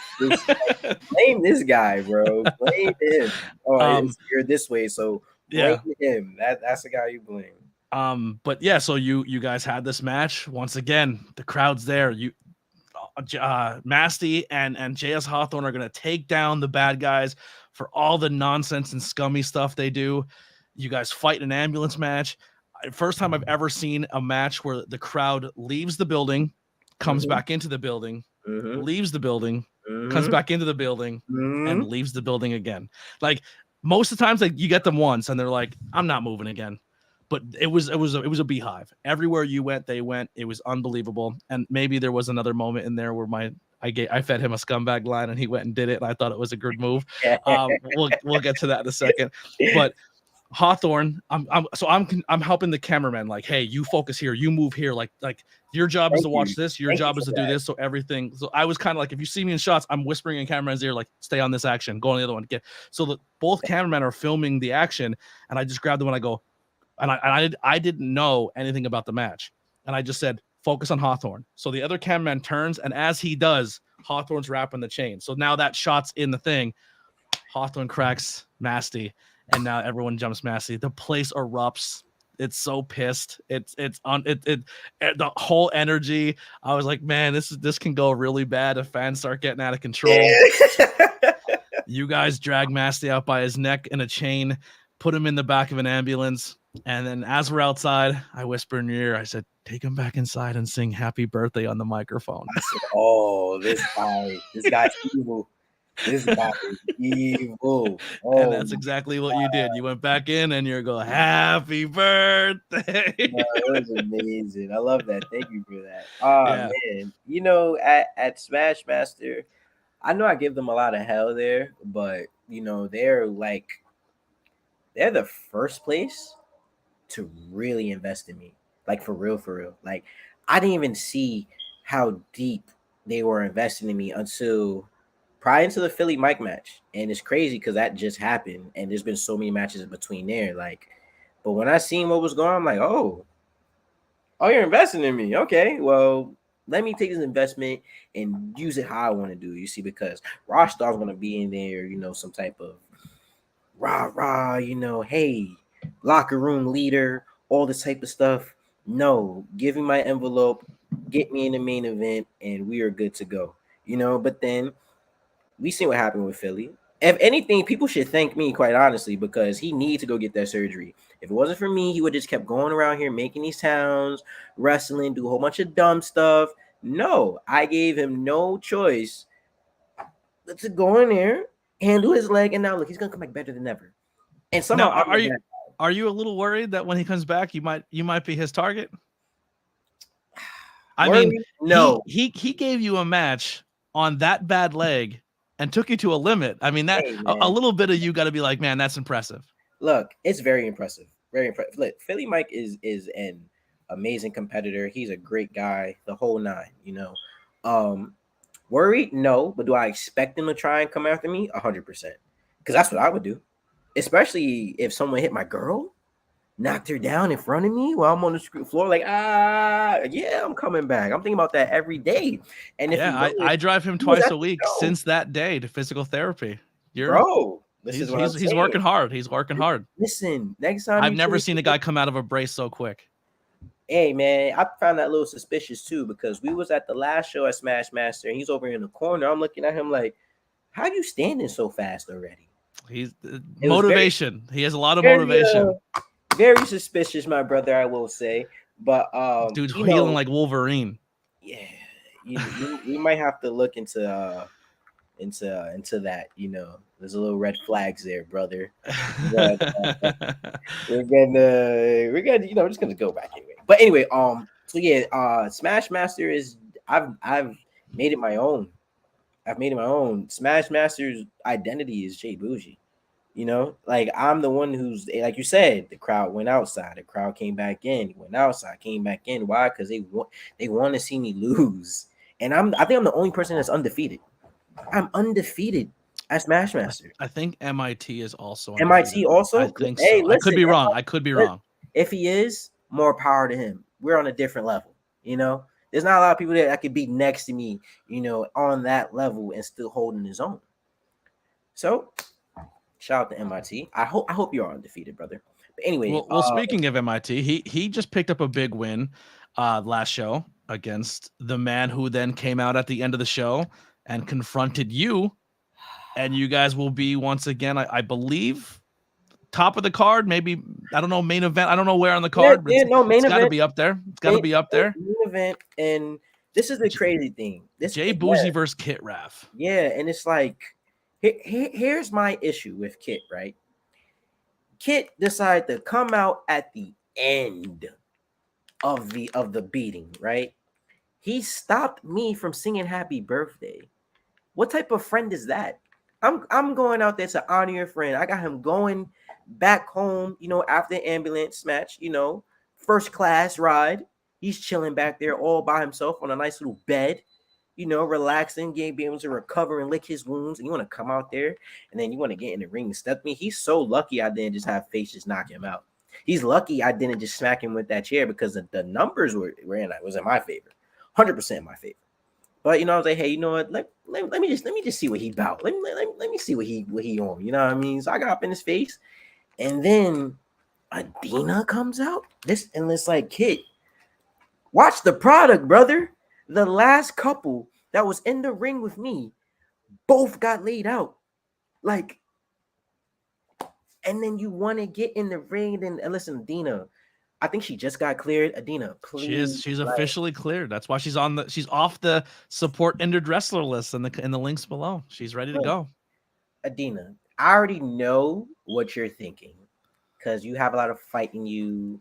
blame this guy, bro. Blame him. Oh, you're this way, so blame him. That's the guy you blame. But yeah, so you guys had this match once again. The crowd's there. Masty and JS Hawthorne are gonna take down the bad guys for all the nonsense and scummy stuff they do. You guys fight an ambulance match. First time I've ever seen a match where the crowd leaves the building, comes back into the building, leaves the building, comes back into the building, and leaves the building again. Like most of the times, like you get them once, and they're like, "I'm not moving again." But it was a beehive. Everywhere you went, they went. It was unbelievable. And maybe there was another moment in there where I fed him a scumbag line, and he went and did it, and I thought it was a good move. We'll get to that in a second. But Hawthorne, I'm helping the cameraman, like, hey, you focus here, you move here, like your job is to watch this, your job is to do this, so everything. So I was kind of like, if you see me in shots, I'm whispering in cameraman's ear, like, stay on this action, go on the other one, so both cameramen are filming the action, and I just grabbed them and I go, and I didn't know anything about the match, and I just said, focus on Hawthorne. So the other cameraman turns, and as he does, Hawthorne's wrapping the chain. So now that shot's in the thing, Hawthorne cracks Masty. And now everyone jumps Massey. The place erupts. It's so pissed. It's the whole energy. I was like, man, this can go really bad if fans start getting out of control. You guys drag Massey out by his neck in a chain, put him in the back of an ambulance, and then as we're outside, I whisper in your ear. I said, take him back inside and sing "Happy Birthday" on the microphone. I said, oh, this guy's evil. This guy is evil. Oh, and that's exactly what you did. You went back in and you're going, happy birthday. It was amazing. I love that. Thank you for that. Man. You know, at Smash Master, I know I give them a lot of hell there, but you know, they're the first place to really invest in me. Like for real. Like I didn't even see how deep they were investing in me until prior to the Philly Mike match. And it's crazy because that just happened. And there's been so many matches in between there. Like, but when I seen what was going on, I'm like, oh, you're investing in me. Okay, well, let me take this investment and use it how I want to do. You see, because Rostar's going to be in there, you know, some type of rah, you know, hey, locker room leader, all this type of stuff. No, give me my envelope, get me in the main event, and we are good to go. You know, but then we see what happened with Philly. If anything, people should thank me, quite honestly, because he needed to go get that surgery. If it wasn't for me, he would have just kept going around here, making these towns, wrestling, do a whole bunch of dumb stuff. No, I gave him no choice but to go in there, handle his leg, and now look, he's gonna come back better than ever. And somehow, are you a little worried that when he comes back, you might be his target? I mean, no, he gave you a match on that bad leg and took you to a limit. I mean, a little bit of you got to be like, man, that's impressive. Look, it's very impressive. Very impressive. Look, Philly Mike is an amazing competitor. He's a great guy, the whole nine, you know. Worried? No, but do I expect him to try and come after me? 100%. Because that's what I would do. Especially if someone hit my girl, knocked her down in front of me while I'm on the floor, like, yeah, I'm coming back. I'm thinking about that every day. And if I drive him twice a week since that day to physical therapy. He's working hard. He's working hard. Listen, next time I've never seen a guy come out of a brace so quick. Hey man, I found that a little suspicious too, because we was at the last show at Smash Master and he's over in the corner. I'm looking at him like, how you standing so fast already? He's motivation. He has a lot of motivation. Very suspicious, my brother, I will say. But dude's feeling like Wolverine. Yeah, we might have to look into that. You know, there's a little red flags there, brother. But, we're gonna, you know, just gonna go back anyway. But anyway, so yeah, Smash Master is I've made it my own. Smash Master's identity is J Boujii. You know, like I'm the one who's, like you said, the crowd went outside, the crowd came back in, went outside, came back in. Why? Because they want to see me lose, and I think I'm the only person that's undefeated. I'm undefeated at Smash Master. I think MIT is also undefeated. MIT also. I think so. Listen, I could be wrong. If he is, more power to him. We're on a different level. You know, there's not a lot of people that could be next to me, you know, on that level and still holding his own. So. Shout out to MIT. I hope you're undefeated, brother. But anyway, well, speaking of MIT, he just picked up a big win last show against the man who then came out at the end of the show and confronted you, and you guys will be once again, I believe, top of the card. Maybe, I don't know, main event. I don't know where on the card. Main event. It's got to be up there. It's got to be up there. Main event, and this is the crazy thing. J Boujii versus Kit Raff. Yeah, and it's like. Here's my issue with Kit, right? Kit decided to come out at the end of the beating, right? He stopped me from singing happy birthday. What type of friend is that? I'm going out there to honor your friend. I got him going back home, after the ambulance match, first class ride. He's chilling back there all by himself on a nice little bed, relaxing, being able to recover and lick his wounds. And you want to come out there and then you want to get in the ring and step me. He's so lucky I didn't just have face just knock him out. He's lucky I didn't just smack him with that chair because the numbers was in my favor, 100% in my favor. But I was like, hey, you know what? Let me just see what he about. Let me see what he on. You know what I mean? So I got up in his face, and then Adina comes out. It's like, kid, watch the product, brother. The last couple that was in the ring with me, both got laid out. Like, and then you want to get in the ring, and listen, Adina. I think she just got cleared. Adina, please. She's officially cleared. That's why she's off the support injured wrestler list in the links below. She's ready to go. Adina, I already know what you're thinking because you have a lot of fight in you.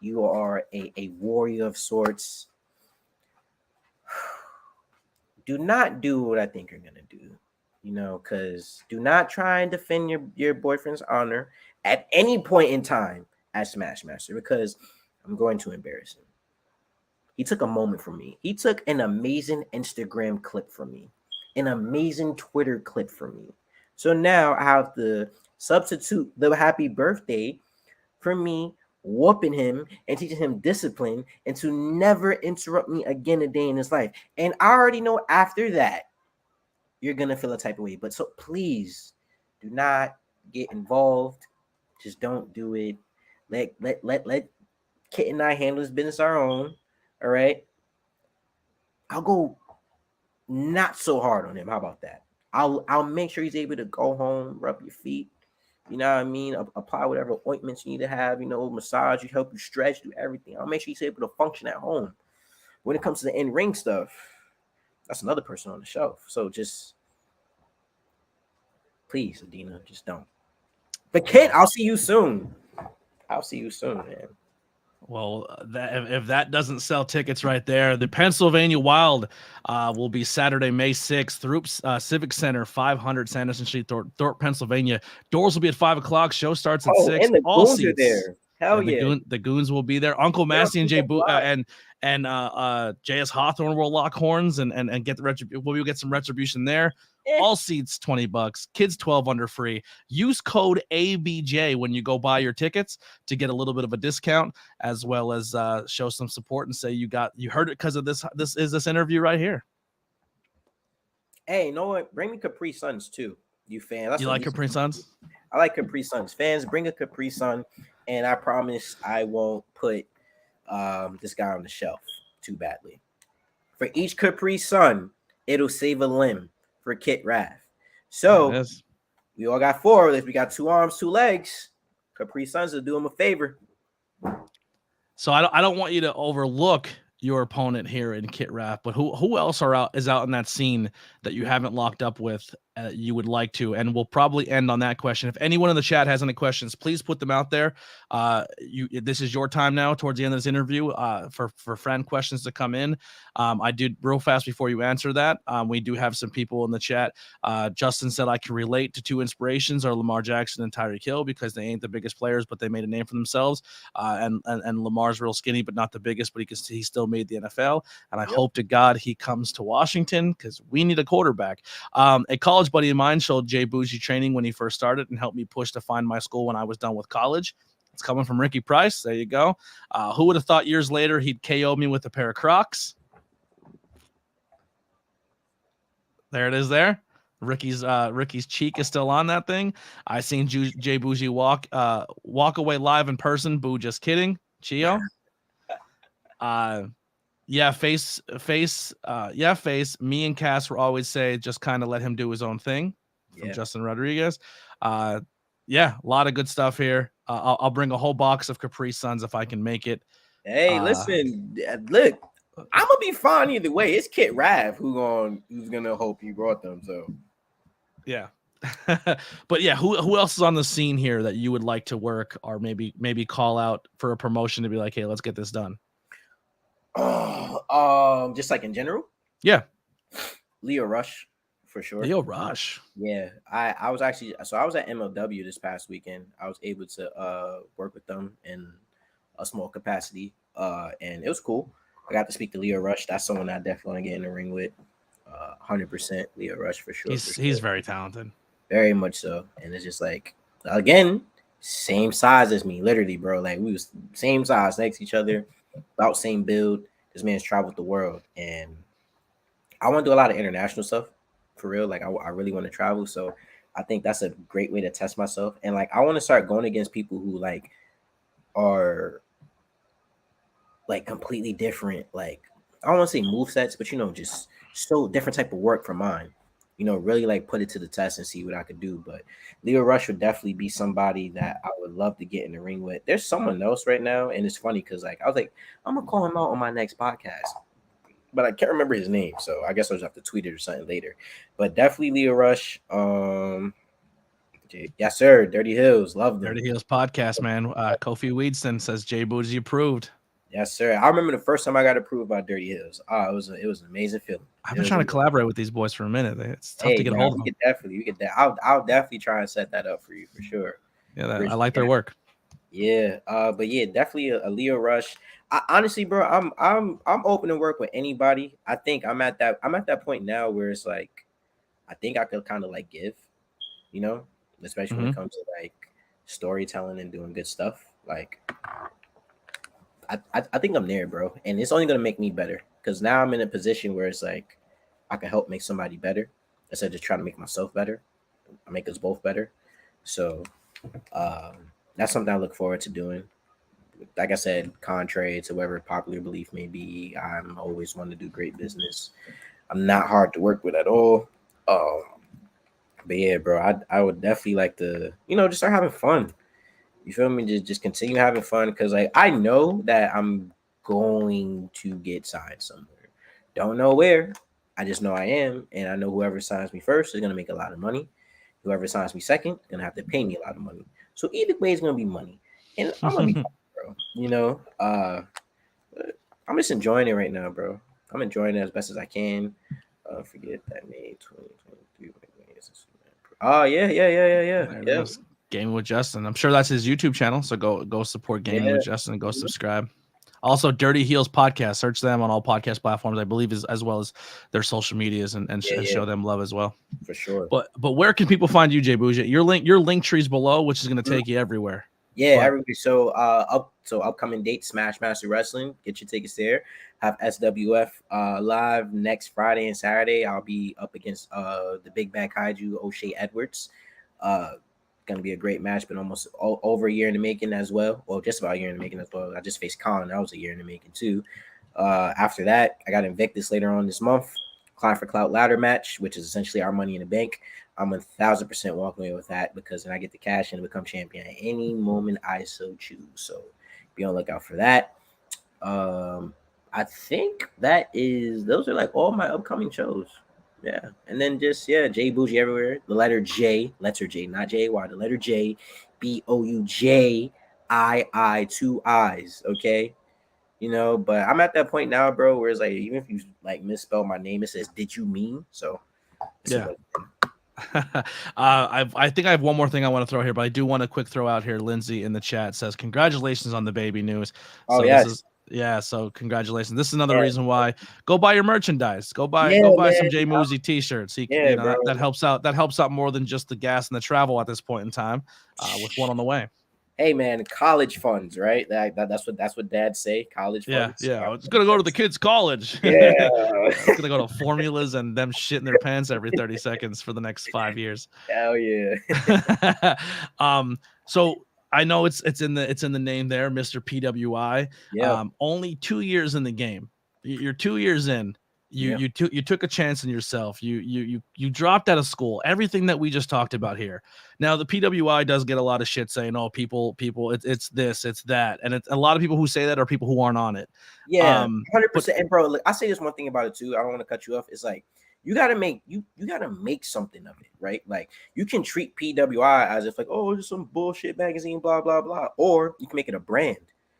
You are a warrior of sorts. Do not do what I think you're gonna do. Because do not try and defend your boyfriend's honor at any point in time as Smash Master, because I'm going to embarrass him. He took a moment from me. He took an amazing Instagram clip from me, an amazing Twitter clip from me. So now I have to substitute the happy birthday for me whooping him and teaching him discipline and to never interrupt me again a day in his life. And I already know after that, you're going to feel a type of way. But so please do not get involved. Just don't do it. Let Kit and I handle this business our own. All right. I'll go not so hard on him. How about that? I'll make sure he's able to go home, rub your feet. You know what I mean? Apply whatever ointments you need to have, massage you, help you stretch, do everything. I'll make sure he's able to function at home. When it comes to the in-ring stuff, that's another person on the shelf. So just please, Adina, just don't. But Kit, I'll see you soon. Man. Well, if that doesn't sell tickets right there, the Pennsylvania Wild will be Saturday, May 6th, through Civic Center, 500 Sanderson Street, Thorpe, Pennsylvania. Doors will be at 5 o'clock. Show starts at 6. And the All Goons seats are there. Hell yeah. The Goons will be there. Uncle Massey and J Boujii and JS Hawthorne will lock horns and get the retribution. We'll get some retribution there. All seats $20. Kids 12 under free. Use code ABJ when you go buy your tickets to get a little bit of a discount, as well as show some support and say you heard it because of this interview right here. Hey, you know what? Bring me Capri Suns too, you fan. You like Capri Suns? I like Capri Suns. Fans, bring a Capri Sun, and I promise I won't put this guy on the shelf too badly. For each Capri Sun, it'll save a limb for Kit Raff. So we all got 4 of this. We got 2 arms, 2 legs. Capri Suns will do him a favor. So I don't want you to overlook your opponent here in Kit Raff, but who else is out in that scene that you haven't locked up with you would like to? And we'll probably end on that question. If anyone in the chat has any questions, please put them out there. This is your time now towards the end of this interview for friend questions to come in. I did real fast before you answer that. We do have some people in the chat. Justin said I can relate to 2 inspirations are Lamar Jackson and Tyreek Hill because they ain't the biggest players, but they made a name for themselves. And Lamar's real skinny, but not the biggest, but he still made the NFL. And I hope to God he comes to Washington because we need a quarterback. A college buddy of mine showed J Boujii training when he first started and helped me push to find my school when I was done with college. It's coming from Ricky Price. There you go. Who would have thought years later he'd KO me with a pair of Crocs? There it is there. Ricky's cheek is still on that thing. I seen J Boujii walk away live in person. Boo, just kidding. Chio. Yeah, face. Me and Cass will always say, just kind of let him do his own thing. From Justin Rodriguez. Yeah, a lot of good stuff here. I'll bring a whole box of Capri Suns if I can make it. Hey, listen, look, I'm gonna be fine either way. It's Kit Raff who's gonna hope he brought them. So, yeah. But yeah, who else is on the scene here that you would like to work, or maybe call out for a promotion to be like, hey, let's get this done? Just like in general. Yeah, Leo Rush, for sure. Leo Rush. Yeah, I was actually I was at MLW this past weekend. I was able to work with them in a small capacity, and it was cool. I got to speak to Leo Rush. That's someone I definitely want to get in the ring with. 100% Leo Rush for sure. He's very talented, very much so. And it's just like, again, same size as me, literally, bro. Like we was same size next to each other, about same build. This man's traveled the world, and I want to do a lot of international stuff for real. Like I really want to travel, so I think that's a great way to test myself. And like I want to start going against people who like are like completely different. Like I don't want to say move sets, but just so different type of work from mine. Really like put it to the test and see what I could do. But Leo Rush would definitely be somebody that I would love to get in the ring with. There's someone else right now, and it's funny because like I was like, I'm gonna call him out on my next podcast, but I can't remember his name, so I guess I'll just have to tweet it or something later. But definitely Leo Rush. Yes, sir. Dirty Hills, love them. Dirty Hills podcast, man. Kofi Weedston says J Boujii approved. Yes, sir. I remember the first time I got approved by Dirty Hills. It was an amazing feeling. I've been trying to collaborate with these boys for a minute. It's tough to get a hold of them. I'll definitely try and set that up for you for sure. Yeah, I like their work. Yeah, but yeah, definitely a Leo Rush. Honestly, bro, I'm open to work with anybody. I think I'm at that point now where it's like, I think I could kind of like give, especially when it comes to like storytelling and doing good stuff. Like, I think I'm there, bro, and it's only gonna make me better because now I'm in a position where it's like I can help make somebody better instead of just trying to make myself better. I make us both better. So that's something I look forward to doing. Like I said, contrary to whatever popular belief may be, I'm always one to do great business. I'm not hard to work with at all. But yeah, bro, I would definitely like to, just start having fun. You feel me? Just continue having fun because like I know that I'm going to get signed somewhere. Don't know where. I just know I am, and I know whoever signs me first is gonna make a lot of money. Whoever signs me second is gonna have to pay me a lot of money. So either way, it's gonna be money, and I'm gonna be, bro. I'm just enjoying it right now, bro. I'm enjoying it as best as I can. Forget that May 2023. Oh yeah. Gaming with Justin. I'm sure that's his YouTube channel. So go support Gaming with Justin and go subscribe. Also, Dirty Heels podcast. Search them on all podcast platforms, I believe, as well as their social medias and show them love as well. For sure. But where can people find you, J Boujii? Your link tree's below, which is going to take you everywhere. Yeah, everybody. So upcoming dates, Smash Master Wrestling. Get your tickets there. Have SWF live next Friday and Saturday. I'll be up against the Big Bad Kaiju, O'Shea Edwards. Gonna be a great match, but almost over a year in the making as well. Well, just about a year in the making as well. I just faced Colin. That was a year in the making too. After that, I got Invictus later on this month. Climb for Clout ladder match, which is essentially our Money in the Bank. I'm 1,000% walking away with that because then I get to cash in and become champion at any moment I so choose. So be on the lookout for that. I think those are like all my upcoming shows. Yeah. And then just, J Boujii everywhere. The letter J, not J-Y, the letter J, Boujii, 2 I's. Okay. But I'm at that point now, bro, where it's like, even if you like misspell my name, it says, did you mean? So, yeah. I think I have one more thing I want to throw here, but I do want to quick throw out here. Lindsay in the chat says, congratulations on the baby news. Oh, yes. So congratulations. This is another reason why go buy your merchandise. Go buy some J Boujii t-shirts. That helps out. That helps out more than just the gas and the travel at this point in time. With one on the way. Hey man, college funds, right? That's what dads say. College funds. Yeah. It's gonna go to the kids' college. Yeah. It's gonna go to formulas and them shitting their pants every 30 seconds for the next 5 years. Hell yeah. So I know it's in the name there, Mr. PWI. Yeah. Only 2 years in the game. You're 2 years in. You took a chance on yourself. You dropped out of school. Everything that we just talked about here. Now the PWI does get a lot of shit saying, "Oh, people, it's this, it's that," and a lot of people who say that are people who aren't on it. Yeah, 100%. And bro, look, I say this one thing about it too. I don't want to cut you off. It's like You gotta make something of it, right? Like you can treat PWI as if like, oh, it's some bullshit magazine, blah blah blah, or you can make it a brand.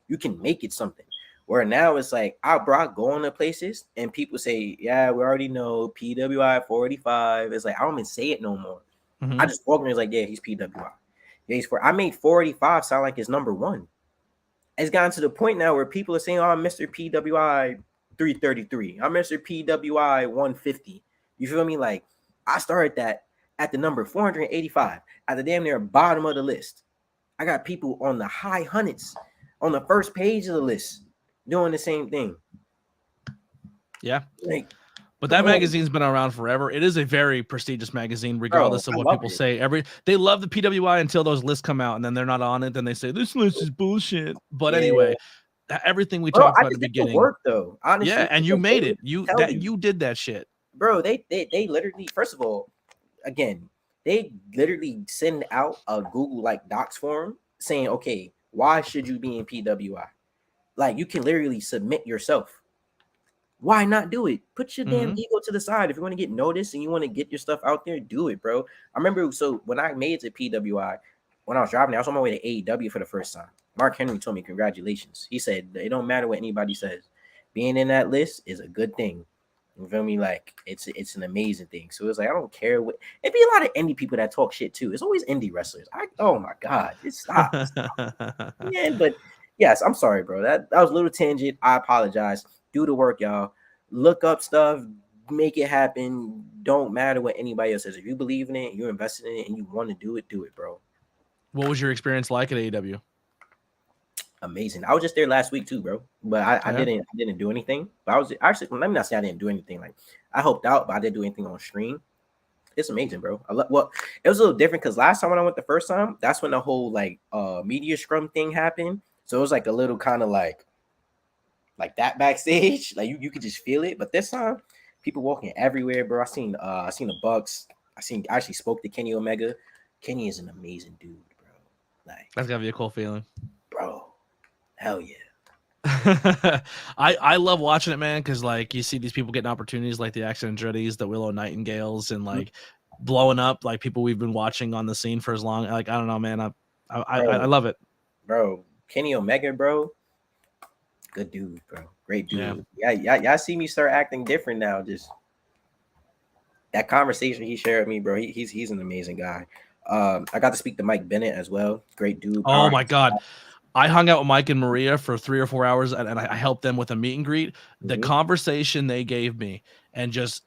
You can make it something. Where now it's like, I go on to places and people say, yeah, we already know PWI 485. It's like I don't even say it no more. Mm-hmm. I just walk in and it's like, yeah, he's PWI. Yeah, he's I made 485 sound like his number one. It's gotten to the point now where people are saying, oh, I'm Mr. PWI 333. I'm Mr. PWI 150. You feel me? Like, I started that at the number 485, at the damn near bottom of the list. I got people on the high hundreds, on the first page of the list, doing the same thing. Yeah. Like, but that magazine's been around forever. It is a very prestigious magazine, regardless of what people say. They love the PWI until those lists come out, and then they're not on it. Then they say this list is bullshit. But anyway, everything we talked about at the beginning, work though. Honestly, yeah, and you made it. You did that shit, bro. They literally, first of all, again, they literally send out a Google like Docs form saying, okay, why should you be in PWI? Like, you can literally submit yourself. Why not do it? Put your damn ego to the side. If you want to get noticed and you want to get your stuff out there, do it, bro. I remember, so when I made it to PWI, when I was driving, I was on my way to AEW for the first time. Mark Henry told me, congratulations. He said, it don't matter what anybody says. Being in that list is a good thing. You feel me? Like, it's an amazing thing. So it's like, I don't care what. It'd be a lot of indie people that talk shit too. It's always indie wrestlers. Oh my God, it stops. Yeah, but yes, I'm sorry, bro. That was a little tangent. I apologize. Do the work, y'all. Look up stuff, make it happen. Don't matter what anybody else says. If you believe in it, you're invested in it, and you want to do it, bro. What was your experience like at AEW? Amazing. I was just there last week too, bro. But I didn't do anything. But I was actually, let me not say I didn't do anything. Like, I helped out, but I didn't do anything on stream. It's amazing, bro. Well, it was a little different because last time when I went the first time, that's when the whole like media scrum thing happened. So it was like a little kind of like that backstage. Like you could just feel it. But this time, people walking everywhere, bro. I seen the Bucks. I actually spoke to Kenny Omega. Kenny is an amazing dude, bro. Like, that's gotta be a cool feeling, bro. Hell yeah. I love watching it, man, because like you see these people getting opportunities like the Accident Andretti's, the Willow Nightingales, and like blowing up like people we've been watching on the scene for as long. Like, I don't know, man. I love it, bro. Kenny Omega, bro. Good dude, bro. Great dude. Yeah. Y'all see me start acting different now. Just that conversation he shared with me, bro. He's an amazing guy. I got to speak to Mike Bennett as well. Great dude. Oh my God. I hung out with Mike and Maria for 3 or 4 hours, and I helped them with a meet and greet. The conversation they gave me, and just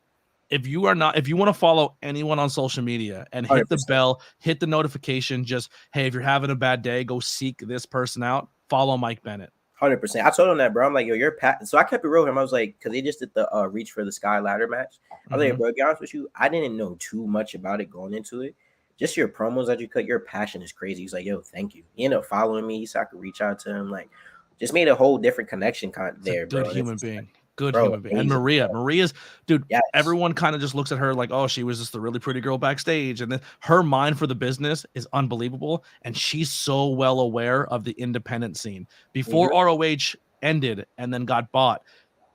if you want to follow anyone on social media and hit 100%. The bell, hit the notification, just, hey, if you're having a bad day, go seek this person out. Follow Mike Bennett. 100%. I told him that, bro. I'm like, yo, you're Pat. So I kept it real with him. I was like, because they just did the reach for the sky ladder match. I was like, bro, to be honest with you, I didn't know too much about it going into it. Just your promos that you cut, your passion is crazy. He's like, yo, thank you. He ended up following me so I could reach out to him. Like, just made a whole different connection there, bro. Good human being. Good human being. And Maria's, dude, everyone kind of just looks at her like, oh, she was just a really pretty girl backstage. And then her mind for the business is unbelievable. And she's so well aware of the independent scene. Before ROH ended and then got bought,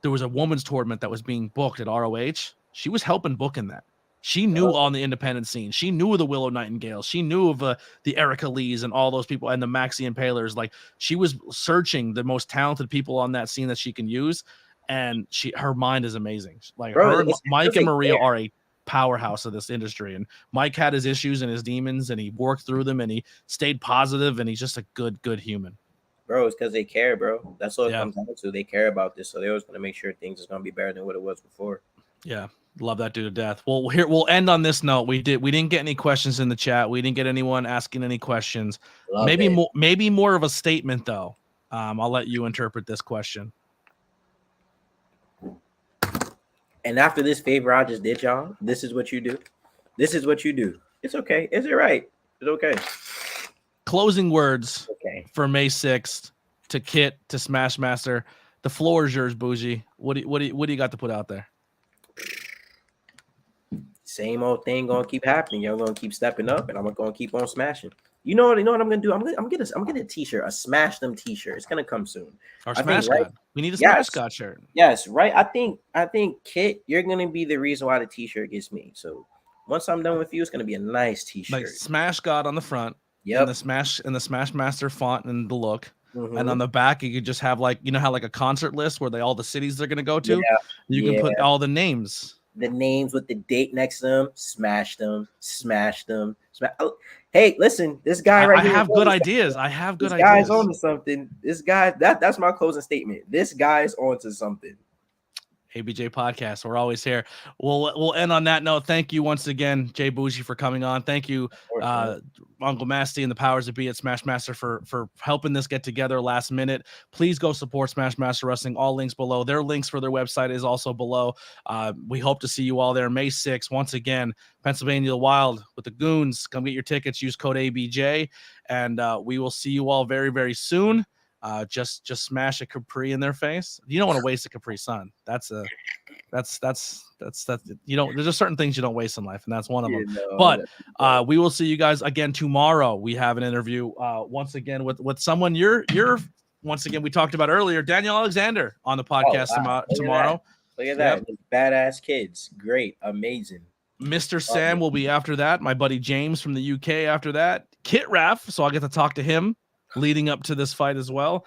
there was a women's tournament that was being booked at ROH. She was helping book in that. She knew on the independent scene. She knew of the Willow Nightingales. She knew of the Erica Lees and all those people and the Maxie Impalers. Like, she was searching the most talented people on that scene that she can use. And her mind is amazing. Like, Mike and Maria are a powerhouse of this industry. And Mike had his issues and his demons, and he worked through them, and he stayed positive, and he's just a good human. Bro, it's because they care, bro. That's all it comes down to. They care about this, so they always going to make sure things is going to be better than what it was before. Yeah. Love that dude to death. Well, here we'll end on this note. We didn't get any questions in the chat. We didn't get anyone asking any questions. Maybe more of a statement though. I'll let you interpret this question. And after this favor I just did, y'all, this is what you do. This is what you do. It's okay. Is it right? It's okay. Closing words for May 6th to Kit, to Smashmaster. The floor is yours, Boujii. What do you got to put out there? Same old thing gonna keep happening. Y'all gonna keep stepping up, and I'm gonna keep on smashing. You know what I'm gonna do? I'm getting a t-shirt, a Smash Them t-shirt. It's gonna come soon. Our I Smash think, right? God. We need a Yes. Smash God shirt. Yes, right. I think Kit, you're gonna be the reason why the t-shirt gets me. So once I'm done with you, it's gonna be a nice t-shirt. Like Smash God on the front. Yep. And the Smash Master font and the look. Mhm. And on the back, you could just have like, you know how like a concert list where all the cities they're gonna go to. Yeah, You can put all the names. The names with the date next to them. Smash them. Smash them. Oh, hey, listen, this guy right I here. have good ideas. I have good this ideas. Guy's onto something. This guy, that's my closing statement. This guy's onto something. ABJ Podcast. We're always here. We'll end on that note. Thank you once again, J Boujii, for coming on. Thank you, Uncle Masty and the powers that be at Smash Master for helping this get together last minute. Please go support Smash Master Wrestling. All links below. Their links for their website is also below. We hope to see you all there May 6th. Once again, Pennsylvania the Wild with the Goons. Come get your tickets. Use code ABJ, and we will see you all very, very soon. Just smash a Capri in their face. You don't want to waste a Capri Sun. That's you know, there's just certain things you don't waste in life, and that's one of them. But we will see you guys again tomorrow. We have an interview once again with someone you're once again we talked about earlier, Daniel Alexander, on the podcast tomorrow. Look at that. Badass kids. Great. Amazing. Mr. Sam will be after that. My buddy James from the UK after that. Kit Raff, so I'll get to talk to him leading up to this fight as well.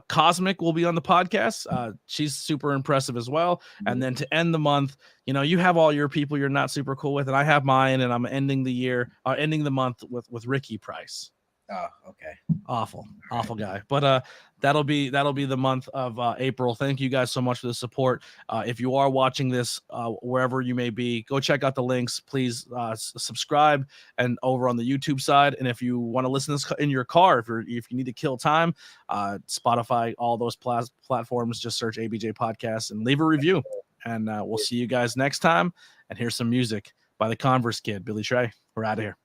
Cosmic will be on the podcast. She's super impressive as well. And then to end the month, you know, you have all your people you're not super cool with, and I have mine, and I'm ending the month with Ricky Price. Oh, okay. Awful guy. But that'll be the month of April. Thank you guys so much for the support. If you are watching this wherever you may be, go check out the links. Please subscribe and over on the YouTube side. And if you want to listen to this in your car, if you need to kill time, Spotify, all those platforms, just search ABJ Podcast and leave a review. And we'll see you guys next time. And here's some music by the Converse Kid, Billy Trey. We're out of here.